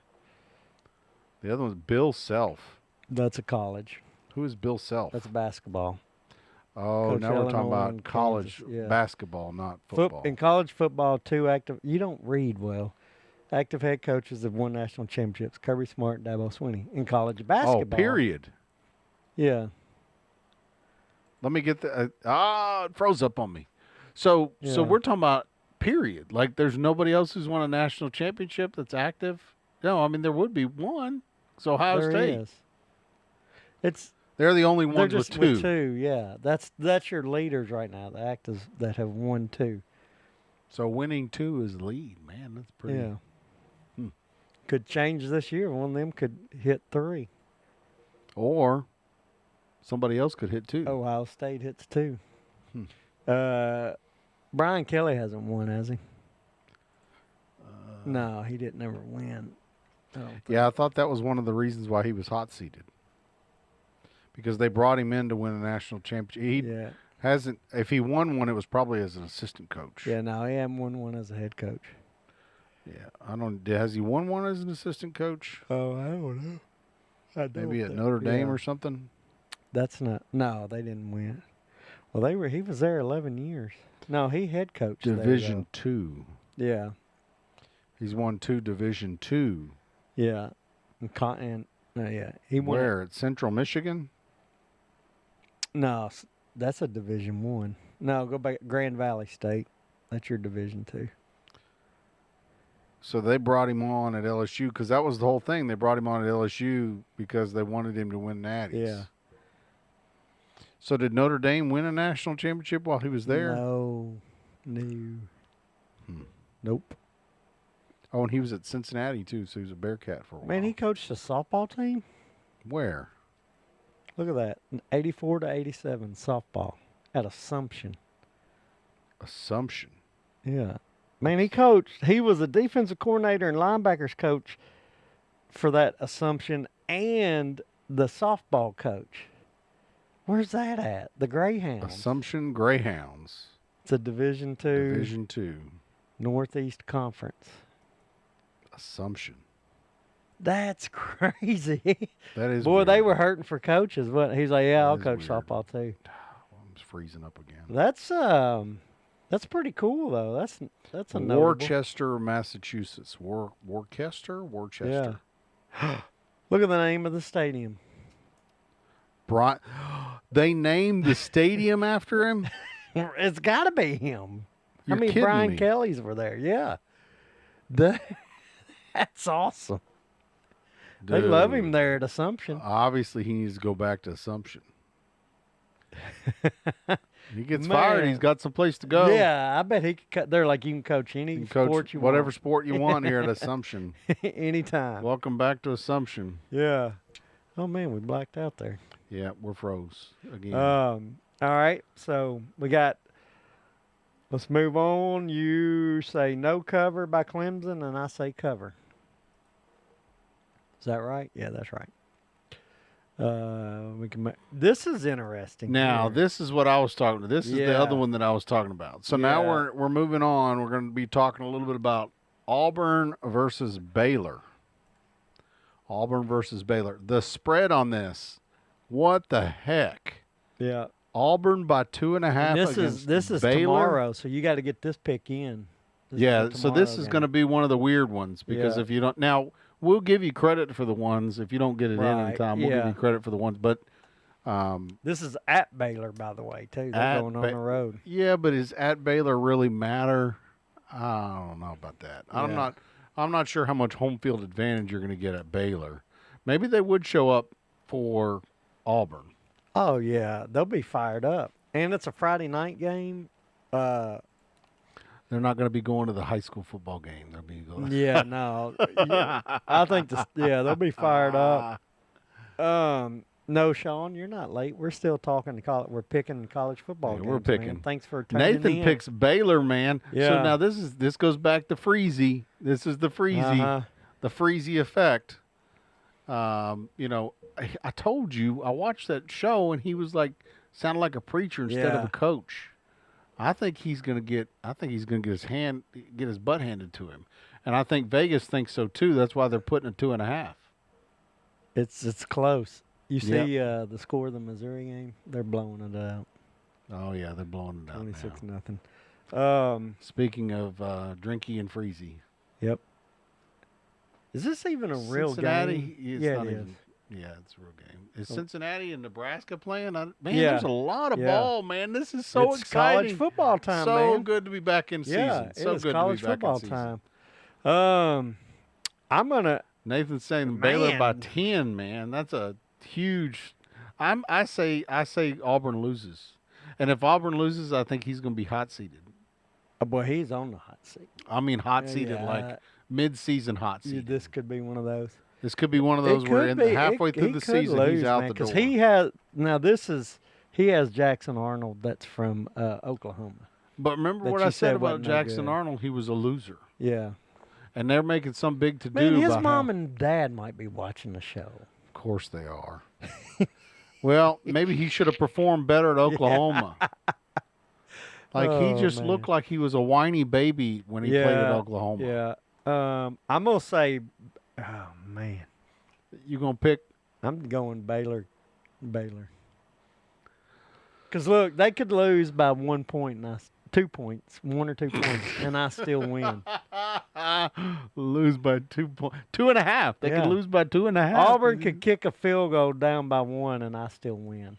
The other one's Bill Self. That's a college. Who is Bill Self? That's basketball. Oh, Coach now we're talking Illinois about and college Kansas, yeah. basketball, not football. In college football, 2 active. You don't read well. Active head coaches have won national championships. Kirby Smart and Dabo Sweeney. In college basketball. Oh, period. Yeah. Let me get the it froze up on me. So Yeah. we're talking about period. Like there's nobody else who's won a national championship that's active. No, I mean there would be one. So Ohio There State. is. They're the only They're ones just with 2. with 2. Yeah, that's your leaders right now. The actors that have won 2. So winning 2 is the lead, man. That's pretty. Yeah. Could change this year. One of them could hit 3. Or Somebody else could hit too. Ohio State hits 2. Brian Kelly hasn't won, has he? No, he didn't ever win. Yeah, I thought that was one of the reasons why he was hot seated. Because they brought him in to win a national championship. He hasn't. If he won one, it was probably as an assistant coach. Yeah, no, he hasn't won one as a head coach. Yeah, I don't. Has he won one as an assistant coach? Oh, I don't know. Maybe at Notre Dame or something. That's not. No, they didn't win. Well, they were. He was there 11 years. No, he head coached Division there, II. Yeah. He's won 2 Division II. Yeah. And he won. Where at Central Michigan? No, that's a Division 1. No, go back Grand Valley State. That's your Division 2. So they brought him on at LSU because that was the whole thing. They brought him on at LSU because they wanted him to win natties. Yeah. So did Notre Dame win a national championship while he was there? No. Nope. Oh, and he was at Cincinnati too, so he was a Bearcat for a while. Man, he coached a softball team. Where? Look at that. 84 to 87 softball at Assumption. Assumption. Yeah. Man, he was a defensive coordinator and linebackers coach for that Assumption and the softball coach. Where's that at? The Greyhounds. Assumption Greyhounds. It's a Division 2. Division 2. Northeast Conference. Assumption. That's crazy. That is Boy, weird. they were hurting for coaches. But he's like, yeah, I'll is coach weird. softball too. I'm freezing up again. That's pretty cool though. That's a notable. Worcester, Massachusetts. Worcester. Yeah. Look at the name of the stadium. They named the stadium after him? It's got to be him. You're How many kidding Brian me. Kellys were there? Yeah. That's awesome. They love him Dude. there at Assumption. Obviously, he needs to go back to Assumption. He gets fired. Man. He's got some place to go. Yeah, I bet he could. They're like, you can coach any You can sport coach you whatever want. sport you want here at Assumption. Anytime. Welcome back to Assumption. Yeah. Oh, man, we blacked out there. Yeah, we're froze again. All right, so we got, let's move on. You say no cover by Clemson, and I say cover. Is that right? Yeah, that's right. We can. This is interesting. Now, here. this is what I was talking about. This is the Yeah. other one that I was talking about. So now Yeah. we're moving on. We're going to be talking a little bit about Auburn versus Baylor. Auburn versus Baylor. The spread on this, what the heck? Yeah. Auburn by 2.5 And against this is Baylor. tomorrow, so you got to get this pick in. This is Yeah, the so this tomorrow is game. going to be one of the weird ones because Yeah. if you don't now, we'll give you credit for the ones if you don't get it in Right, time. We'll give yeah. you credit for the ones, but This is at Baylor, by the way, too. They're At going on Ba- the road. yeah, but is at Baylor really matter? I don't know about that. Yeah. I'm not sure how much home field advantage you're going to get at Baylor. Maybe they would show up for Auburn. Oh yeah, they'll be fired up, and it's a Friday night game. They're not going to be going to the high school football game. They'll be going. Yeah, no, I think they'll be fired up. No, Sean, you're not late. We're still talking to college. We're picking college football Yeah, games. we're picking. Man. Thanks for tuning Nathan in. picks Baylor, man. So Yeah. now this goes back to Freezy. This is the Freezy, Uh-huh. the Freezy effect. I told you I watched that show and he was like sounded like a preacher instead of Yeah. a coach. I think he's gonna get his butt handed to him, and I think Vegas thinks so too. That's why they're putting a 2.5. It's close. You Yep. see the score of the Missouri game? They're blowing it out, Oh yeah, they're blowing it out 26-0. now. Speaking of Drinky and Freezy, Yep. Is this even a real Cincinnati, game? It's Yeah, not it even, is. Yeah, it's a real game. Is Oh. Cincinnati and Nebraska playing? Man, Yeah. there's a lot of Yeah. ball, man. This is so It's exciting. college football time, so man. good to be back in season. Yeah, so it is good college to be back football in season. time. I'm gonna. Nathan's saying Baylor by Man. 10, man. That's a huge. I say Auburn loses, and if Auburn loses, I think he's going to be hot seated. Oh boy, he's on the hot seat. I mean, hot Yeah, seated yeah. like mid-season hot Yeah, seated. this could be one of those. This could be one of those where halfway through the season he's out the door. Because he has Jackson Arnold that's from Oklahoma. But remember that what you I said said about wasn't no Jackson good. Arnold? He was a loser. Yeah. And they're making some big to-do Man, his about mom how, and dad might be watching the show. Of course they are. Well, maybe he should have performed better at Oklahoma. Like, he just looked like he was a whiny baby when he played at Oklahoma. Yeah. I'm going to say, oh, man. You going to pick? I'm going Baylor. Because, look, they could lose by 1 point, and 2 points, 1 or 2 points, and I still win. Lose by 2 points. 2.5. They could lose by 2.5. Auburn could kick a field goal down by 1, and I still win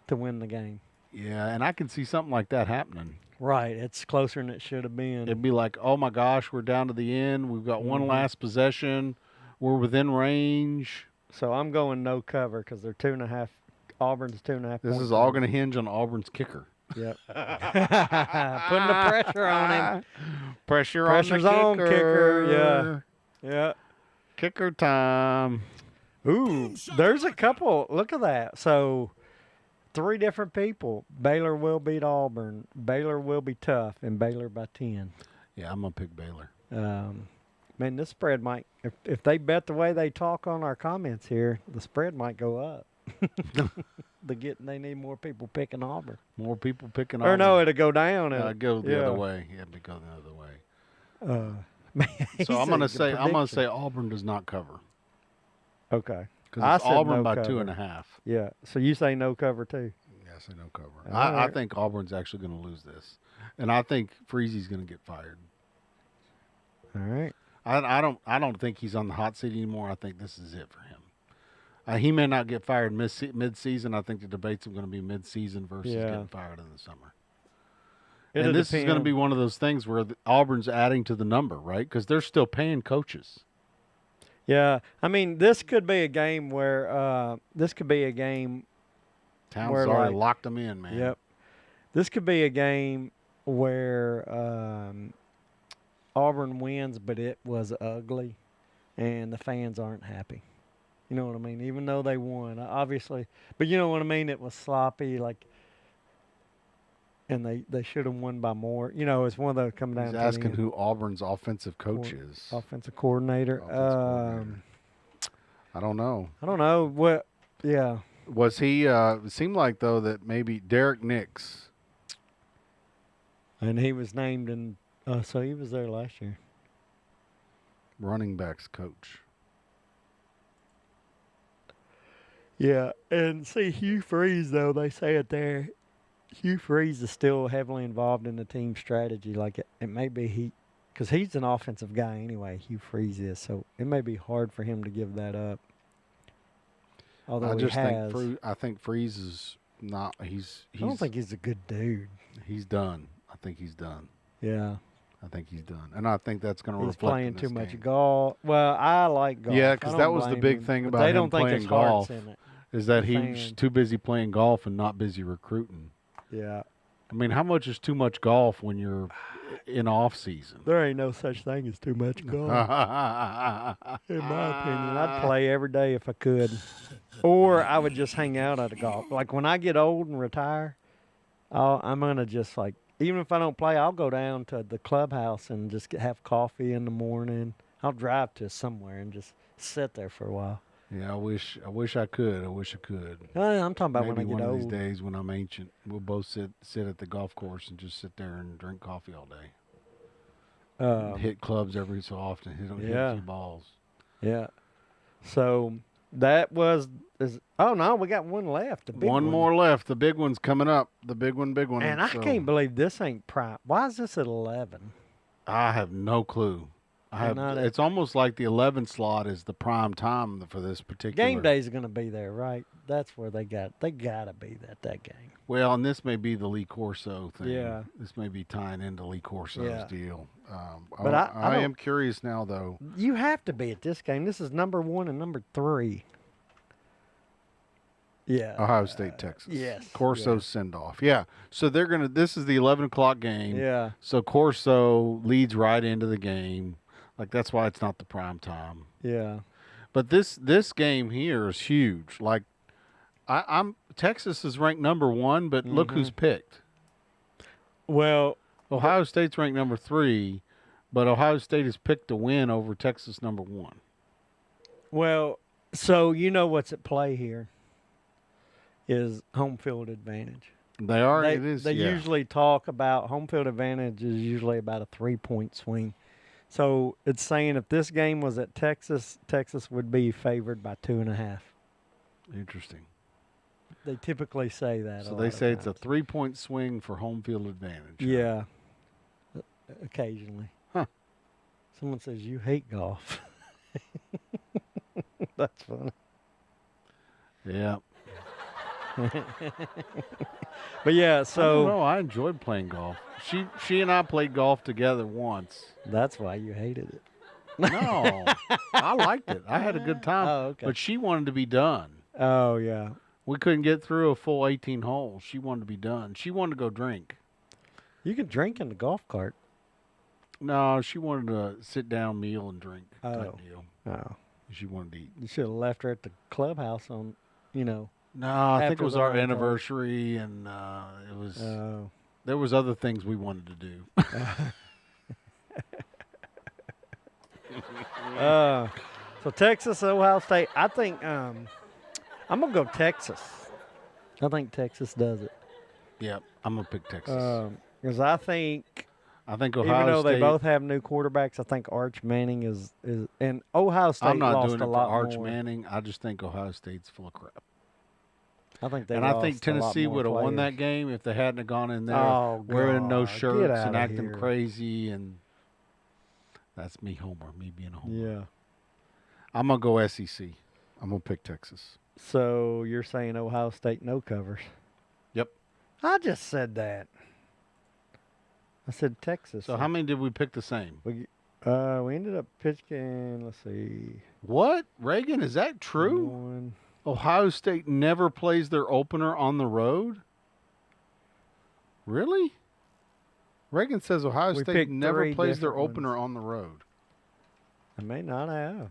to win the game. Yeah, and I can see something like that happening. Right. It's closer than it should have been. It'd be like, oh, my gosh, we're down to the end. We've got one last possession. We're within range. So I'm going no cover because they're 2.5. Auburn's 2.5. This is all going to hinge on Auburn's kicker. Yep. Putting the pressure on him. Pressure's on kicker. Yeah. Kicker time. Ooh, there's a couple. Look at that. So 3 different people. Baylor will beat Auburn. Baylor will be tough, and Baylor by 10. Yeah, I'm going to pick Baylor. Man, this spread might, if they bet the way they talk on our comments here, the spread might go up. They need more people picking Auburn. More people picking Auburn. Or no, it'll go down. Go the other way. Yeah, it'll go the other way. Man, so I'm going to say Auburn does not cover. Okay. Because it's Auburn no by cover. 2.5. Yeah. So you say no cover too? Yeah, I say no cover. All I right. think Auburn's actually going to lose this, and I think Freezy's going to get fired. All right. I don't think he's on the hot seat anymore. I think this is it for him. He may not get fired mid-season. I think the debates are going to be mid-season versus getting fired in the summer. It'll and this is going to depend. be one of those things where Auburn's adding to the number, right? Because they're still paying coaches. Yeah. I mean, this could be a game where Towns where, already like- locked them in, man. Yep. This could be a game where Auburn wins, but it was ugly, and the fans aren't happy. You know what I mean? Even though they won, obviously. But you know what I mean? It was sloppy, and they should have won by more. You know, it's one of those come down He's to asking the who Auburn's offensive coach is. offensive coordinator. I don't know. I don't know. What? Yeah. Was he? It seemed like though that maybe Derek Nix. And he was named in. So he was there last year. Running backs coach. Yeah, and see, Hugh Freeze, though, they say it there. Hugh Freeze is still heavily involved in the team strategy. Like, it may be because he's an offensive guy anyway, Hugh Freeze is, so it may be hard for him to give that up. Although I think Freeze is not, I don't think he's a good dude. He's done. I think he's done. Yeah. I think he's done. And I think that's going to He's reflect playing in this too much game. golf. Well, I like golf. Yeah, I because don't that was the blame big him, thing but about they him don't think playing his heart's golf. in it. Is that he was Fan. too busy playing golf and not busy recruiting. Yeah. I mean, how much is too much golf when you're in off season? There ain't no such thing as too much golf. In my opinion, I'd play every day if I could. Or I would just hang out at a golf. Like when I get old and retire, I'm going to just even if I don't play, I'll go down to the clubhouse and just have coffee in the morning. I'll drive to somewhere and just sit there for a while. Yeah, I wish I could. I wish I could. I'm talking about Maybe when I one get of old. these days when I'm ancient, we'll both sit at the golf course and just sit there and drink coffee all day. And hit clubs every so often. Hit a few balls. Yeah. So that was. No, we got one left. The big One more left. The big one's coming up. The big one. And I can't believe this ain't prime. Why is this at 11? I have no clue. It's almost like the 11 slot is the prime time for this particular Game days are going to be there, right? That's where they got to be at that game. Well, and this may be the Lee Corso thing. Yeah. This may be tying into Lee Corso's deal. But I am curious now, though. You have to be at this game. This is number 1 and number 3. Yeah. Ohio State, Texas. yes. Corso send-off. Yeah. So this is the 11 o'clock game. Yeah. So Corso leads right into the game. Like, that's why it's not the prime time. Yeah. But this game here is huge. Like, I'm Texas is ranked number 1, but look who's picked. Well, Ohio State's ranked number 3, but Ohio State is picked to win over Texas number 1. Well, so you know what's at play here is home field advantage. They are. They, it is. They yeah. usually talk about home field advantage is usually about a 3-point swing. So it's saying if this game was at Texas, Texas would be favored by 2.5. Interesting. They typically say that. So they say it's a 3-point swing for home field advantage. Yeah. Occasionally. Huh. Someone says you hate golf. That's funny. Yeah. But yeah, I don't so know. I enjoyed playing golf. She and I played golf together once. that's why you hated it. No, I liked it. I had a good time. Oh, okay. But she wanted to be done. Oh, yeah. We couldn't get through a full 18 holes. She wanted to be done. She wanted to go drink. You can drink in the golf cart. No, she wanted to sit down, meal, and drink type Oh. deal. Oh. She wanted to eat. You should have left her at the clubhouse on, No, I think After it was the our night, anniversary, and it was. Oh. There was other things we wanted to do. So Texas, Ohio State. I think I'm gonna go Texas. I think Texas does it Yep, I'm gonna pick Texas. because I think I think even Ohio though State. they both have new quarterbacks, I think Arch Manning is and Ohio State I'm not lost doing it a for lot Arch more. Manning. I just think Ohio State's full of crap. I think they And I lost think a lot Tennessee more would have won that players. game if they hadn't have gone in there Oh, wearing no God, get shirts and outta acting here. crazy. And that's me, Homer. Me being a Homer. Yeah. I'm gonna go SEC. I'm gonna pick Texas. So you're saying Ohio State no covers? Yep. I just said that. I said Texas. So how many did we pick the same? We ended up picking. Let's see. What, Reagan? Is that true? 1. Ohio State never plays their opener on the road? Really? Reagan says Ohio We State picked never 3 plays their different opener ones. on the road. I may not have.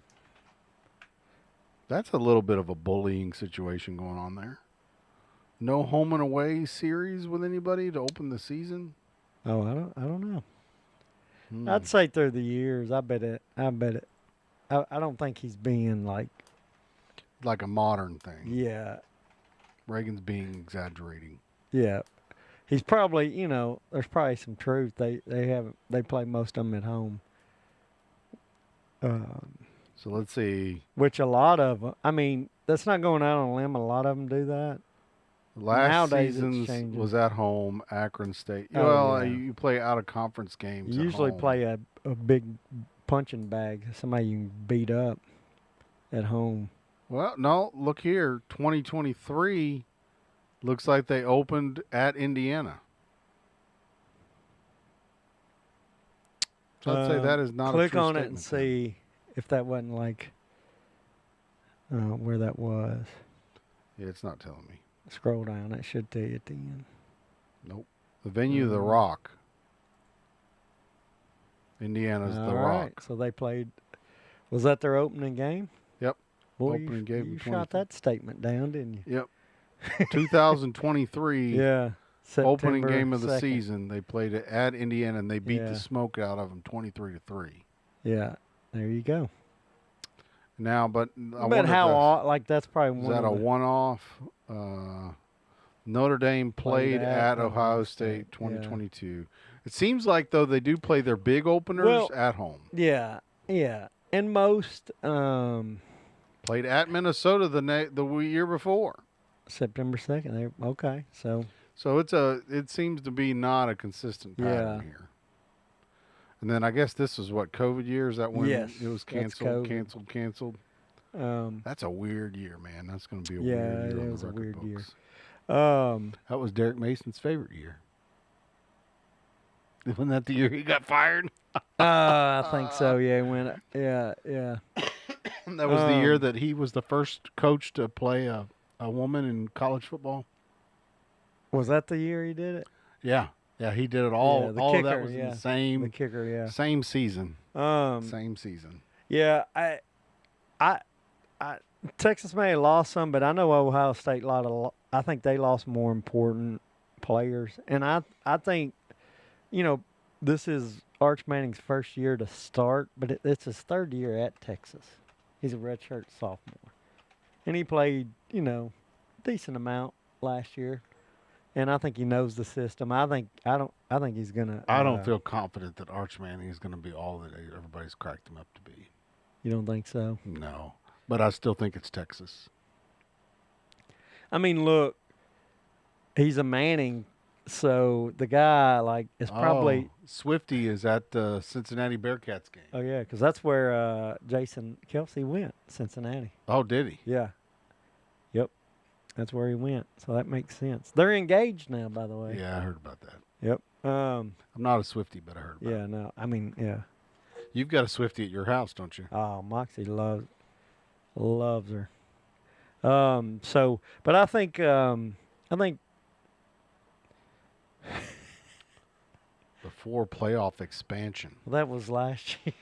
That's a little bit of a bullying situation going on there. No home and away series with anybody to open the season? Oh, I don't know. Hmm. I'd say through the years, I bet it. I don't think he's being like, Like a modern thing. yeah, Reagan's being exaggerating. yeah. He's probably, there's probably some truth. They play most of them at home. So let's see. Which a lot of, I mean, that's not going out on a limb. A lot of them do that. Last Nowadays it's season's changing. was at home, Akron State. Oh, well, yeah. you play out of conference games. You at usually home. play a big punching bag, somebody you can beat up at home. Well, no, look here. 2023 looks like they opened at Indiana. So I'd say that is not Click a true on it and statement then. see if that wasn't like where that was. Yeah, it's not telling me. Scroll down. It should tell you at the end. Nope. The venue, The Rock. Indiana's The All Rock. right, so they played. Was that their opening game? Yep. Boy, Opening game you of shot 23. that statement down, didn't you? Yep. 2023 Yeah. opening September game of the 2nd. season. They played it at Indiana and they beat Yeah. the smoke out of them 23-3. Yeah. There you go. Now, but I But wonder how if like that's probably is one that of a the- one-off? Notre Dame played at Ohio Ohio State State, 2022. It seems like though they do play their big openers Well- at home. Yeah. Yeah. And most Played at Minnesota the year before. September 2nd. Okay. So So it seems to be not a consistent pattern Yeah. here. And then I guess this is what COVID year is that when Yes, it was that's canceled. COVID. That's a weird year, man. That's going to be a Yeah, weird it year on was the a record weird year. books. That That was Derek Mason's favorite year. Wasn't that the year he got fired? I think so. Yeah. When yeah. That was the year that he was the first coach to play a woman in college football. Was that the year he did it? Yeah. Yeah, he did it all. Yeah, the all of that kicker, was in yeah. the same The kicker. Yeah. same season. Um. Same season. Yeah. Texas may have lost some, but I know Ohio State I think they lost more important players, and I think, this is Arch Manning's first year to start, but it's his third year at Texas. He's a redshirt sophomore, and he played decent amount last year, and I think he knows the system. I think he's gonna. I don't feel confident that Arch Manning is going to be all that everybody's cracked him up to be. You don't think so? No, but I still think it's Texas. I mean, look, he's a Manning, so the guy is probably. Swifty is at the Cincinnati Bearcats game. Oh yeah, because that's where Jason Kelsey went, Cincinnati. Oh, did he? Yeah. Yep. That's where he went. So that makes sense. They're engaged now, by the way. Yeah, I heard about that. Yep. I'm not a Swifty, but I heard about it. Yeah, no. I mean, yeah. You've got a Swifty at your house, don't you? Oh, Moxie loves her. But I think Before playoff expansion. that was last year.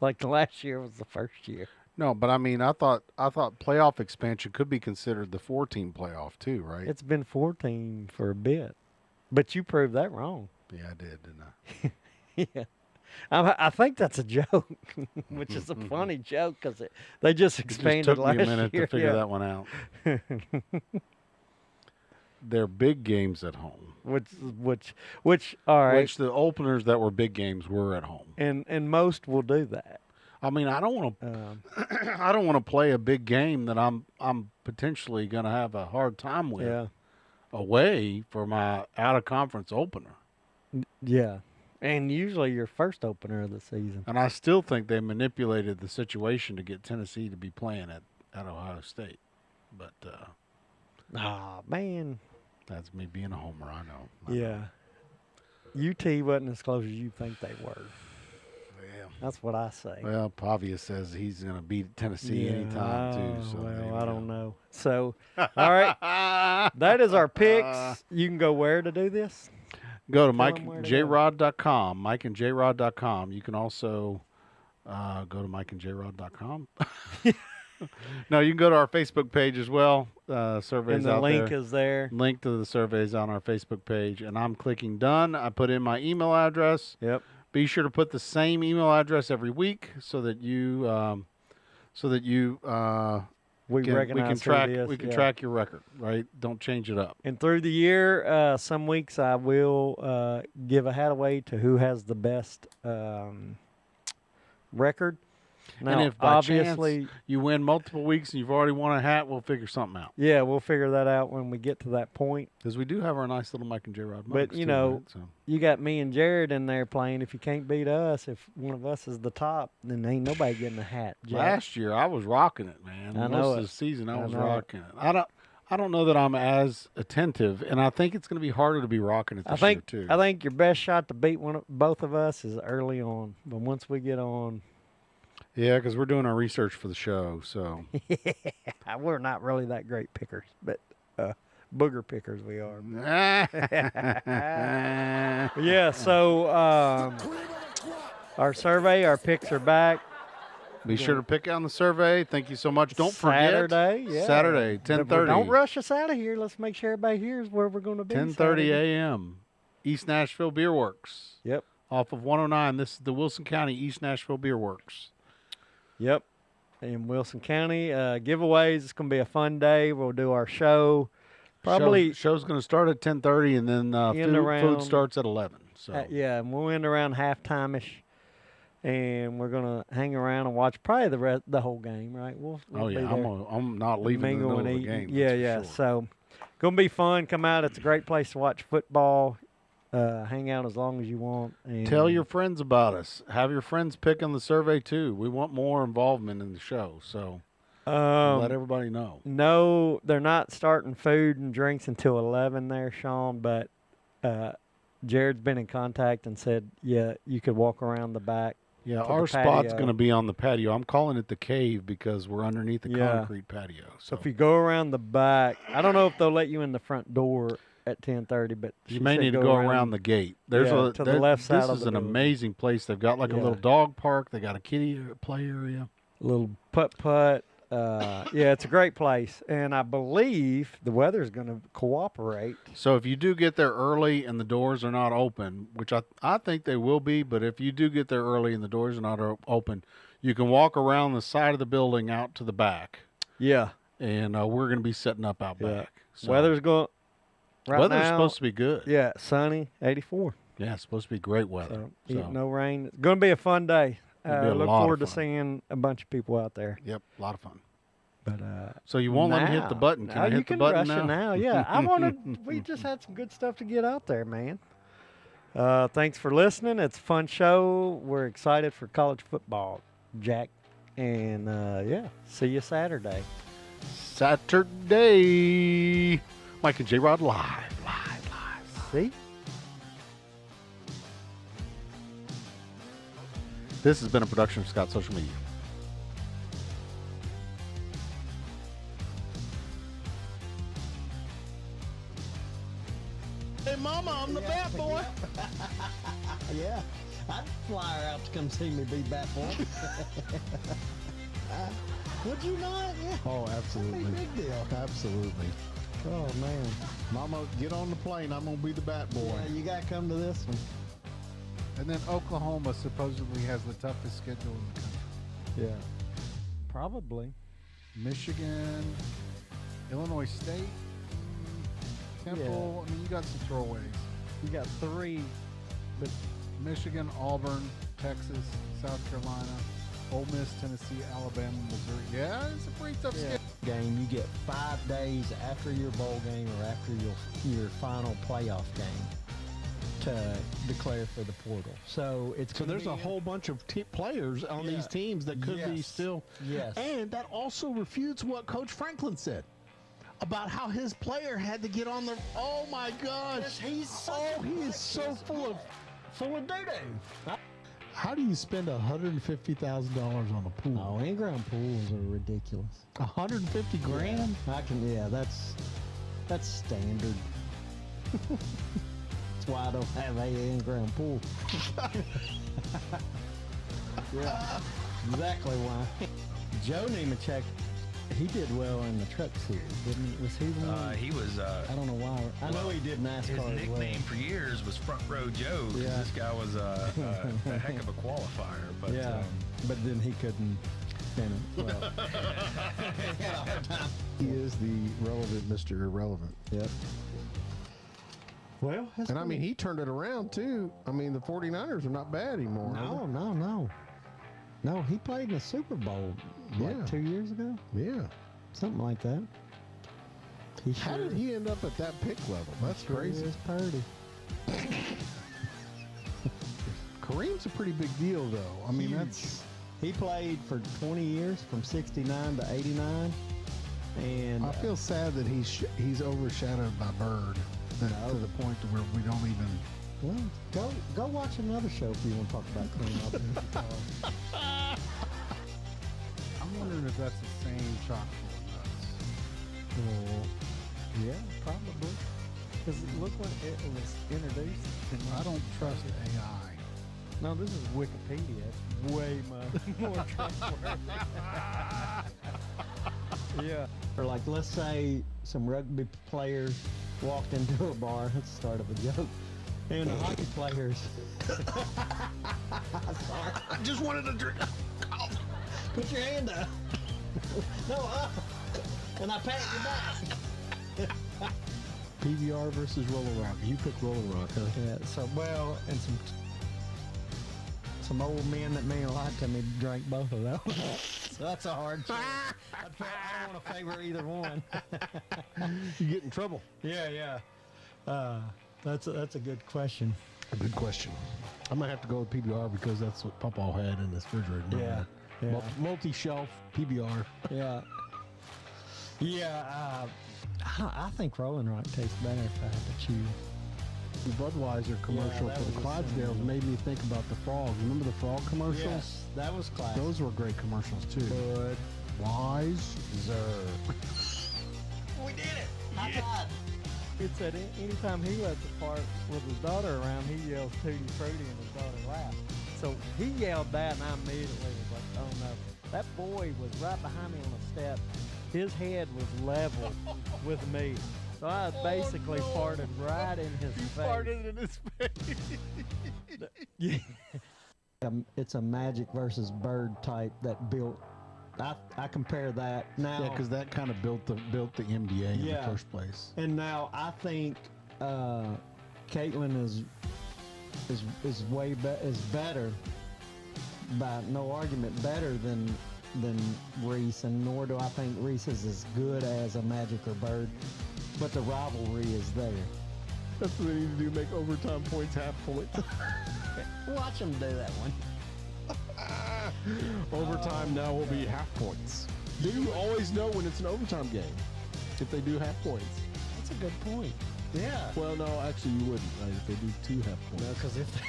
The last year was the first year. No, but I mean, I thought playoff expansion could be considered the 4-team playoff too, right? It's been 14 for a bit, but you proved that wrong. Yeah, I did, didn't I? Yeah, I think that's a joke, which is a funny joke because they just expanded it just took me a last minute year. to figure Yeah. that one out. They're big games at home. Which all right, Which the openers that were big games were at home. and most will do that. I mean, I don't want to. I don't want to play a big game that I'm potentially going to have a hard time with Yeah, away for my out of conference opener. yeah, and usually your first opener of the season. And I still think they manipulated the situation to get Tennessee to be playing at Ohio State. But Ah, man. that's me being a homer. I know. Yeah. UT wasn't as close as you think they were. Yeah. That's what I say. Well, Pavia says he's going to beat Tennessee anytime too. So there you I go. don't know. So, all right. That is our picks. You can go where to do this? Go to Tell 'em where to go. MikeandJrod.com. MikeandJrod.com. You can also go to MikeandJrod.com. No, you can go to our Facebook page as well. Surveys And the out link there. is there. Link to the surveys on our Facebook page, and I'm clicking done. I put in my email address. Yep. Be sure to put the same email address every week so that you We can, recognize who it is, we can yeah. track your record, right? Don't change it up. And through the year, some weeks I will give a hat away to who has the best record. Now, And if by obviously, chance you win multiple weeks and you've already won a hat, we'll figure something out. yeah, we'll figure that out when we get to that point. Because we do have our nice little Mike and J-Rod mugs, But, too, you know, right? So. You got me and Jared in there playing. If you can't beat us, if one of us is the top, then ain't nobody getting a hat. Jack. Last year I was rocking it, man. I Most know of it. the season I I was know it. rocking it. I don't know that I'm as attentive, and I think it's going to be harder to be rocking it this year too. I think your best shot to beat both of us is early on. But once we get on, Yeah, because we're doing our research for the show, so we're not really that great pickers, but booger pickers we are. Yeah, so our survey, our picks are back. Be sure to pick on the survey. Thank you so much. Don't Saturday, forget yeah. Saturday, But 10:30. Don't rush us out of here. Let's make sure everybody hears where we're going to be. 10:30 Saturday. a.m. East Nashville Beer Works. Yep. Off of 109. This is the Wilson County East Nashville Beer Works. Yep. In Wilson County. Giveaways. It's going to be a fun day. We'll do our show. Probably. Show's going to start at 10:30, and then End food around- starts at 11. So Yeah, and we'll end around halftime-ish. And we're going to hang around and watch probably the whole game, right? We'll oh be yeah, there. I'm not leaving in the Mingle middle and of the eat. game. Yeah, that's for yeah. sure. So, going to be fun. Come out. It's a great place to watch football. Hang out as long as you want. And Tell your friends about us. Have your friends pick on the survey too. We want more involvement in the show, so let everybody know. No, they're not starting food and drinks until 11 there, Sean, but Jared's been in contact and said, yeah, you could walk around the back. Yeah, to the our spot's patio. going to be on the patio. I'm calling it the cave because we're underneath the Yeah. concrete patio. So So if you go around the back, I don't know if they'll let you in the front door at 10:30, but you she may said need to go around the gate. There's Yeah, a to the left side This of is the an building. amazing place. They've got like a Yeah. little dog park. They got a kiddie play area. little putt-putt. yeah, it's a great place, and I believe the weather's going to cooperate. So if you do get there early and the doors are not open, which I think they will be, but if you do get there early and the doors are not open, you can walk around the side of the building out to the back. Yeah. And we're going to be setting up out Yeah. back. So Weather's going right weather's now, supposed to be good. Yeah, sunny, 84. Yeah, it's supposed to be great weather. So, no rain. It's going to be a fun day. It'll be a Look lot of forward to fun. seeing a bunch of people out there. Yep, a lot of fun. But So you won't let me hit the button. Can I you hit the can button rush it now. Yeah, I want to. We just had some good stuff to get out there, man. Thanks for listening. It's a fun show. We're excited for college football, Jack. And yeah, see you Saturday. Saturday. Mike and Jrod live. See? This has been a production of Scott Social Media. Hey, Mama, I'm the bat boy. Yeah, I'd fly her out to come see me be bat boy. Would you not? Yeah. Oh, absolutely. Big deal. Absolutely. Oh man. Mama, get on the plane. I'm going to be the bat boy. Yeah, you got to come to this one. And then Oklahoma supposedly has the toughest schedule in the country. Yeah. Probably. Michigan, Illinois State, Temple. I mean, you got some throwaways. You got 3. But Michigan, Auburn, Texas, South Carolina, Ole Miss, Tennessee, Alabama, Missouri. Yeah, it's a pretty tough schedule. Game, you get 5 days after your bowl game or after your final playoff game to declare for the portal. So it's So there's a whole bunch of players on these teams that could be still. Yes. And that also refutes what Coach Franklin said about how his player had to get on the. Oh my gosh! He is so full of doo-doo. How do you spend $150,000 on a pool? Oh, in-ground pools are ridiculous. 150 grand? Yeah, that's standard. That's why I don't have a in-ground pool. Yeah, exactly why. Joe Nemechek, he did well in the truck series, didn't he? Was he the one? He was. I don't know why. I know he did NASCAR His as well. nickname for years was Front Row Joe. 'Cause Yeah. This guy was a heck of a qualifier. But Yeah, but then he couldn't finish. Well, He is the relevant Mr. Irrelevant. yep. Well, that's And I mean, he turned it around too. I mean, the 49ers are not bad anymore. are No, he played in the Super Bowl Yeah. like 2 years ago, they? Yeah. something like that. He How did he end up at that pick level? That's crazy. Is Purdy. Kareem's a pretty big deal, though. I mean, that's. He played for 20 years, from 69 to 89, and I feel sad that he's overshadowed by Bird to the point to where we don't even. well, go watch another show if you want to talk about Kareem. I'm wondering if that's the same chock full of nuts. Well, yeah, probably. Because look when it was introduced. I don't trust AI. No, this is Wikipedia. It's way more trustworthy. Yeah. Or like, let's say some rugby players walked into a bar. That's the start of a joke. And the hockey players. Sorry. I just wanted to drink. Put your hand up. No, up. And I pat your back. PBR versus Roller Rock. You pick Roller Rock, huh? Yeah, so, well, and some old men that mean a lot to me drank both of those. So that's a hard choice. I don't want to favor either one. You get in trouble. Yeah. That's a good question. A good question. I might have to go with PBR because that's what Papa had in his refrigerator. Yeah. Multi-shelf PBR. Yeah. Yeah. I think Rolling Rock tastes better if I had to choose. The Budweiser commercial that for the was Clydesdales made me think about the frogs. Remember the frog commercials? Yes, that was classic. Those were great commercials too. Wise. We did it. High five. It said anytime he lets apart with his daughter around, he yells Tutti Frutti and his daughter laughs. So he yelled that and I immediately was like, oh no. That boy was right behind me on the step. His head was level with me. So I basically farted right in his face. Farted in his face. Yeah. It's a Magic versus Bird type that built. I compare that now. Yeah, because that kind of built the NBA in the Yeah. first place. And now I think Caitlin is better, by no argument, better than Reese, and nor do I think Reese is as good as a Magic or Bird. But the rivalry is there. That's what they need to do, make overtime points half points. Watch them do that one. Overtime now will be half points. Do you always know when it's an overtime game? If they do half points. That's a good point. Yeah. Well, no, actually you wouldn't, right? If they do 2 half points. No, because if they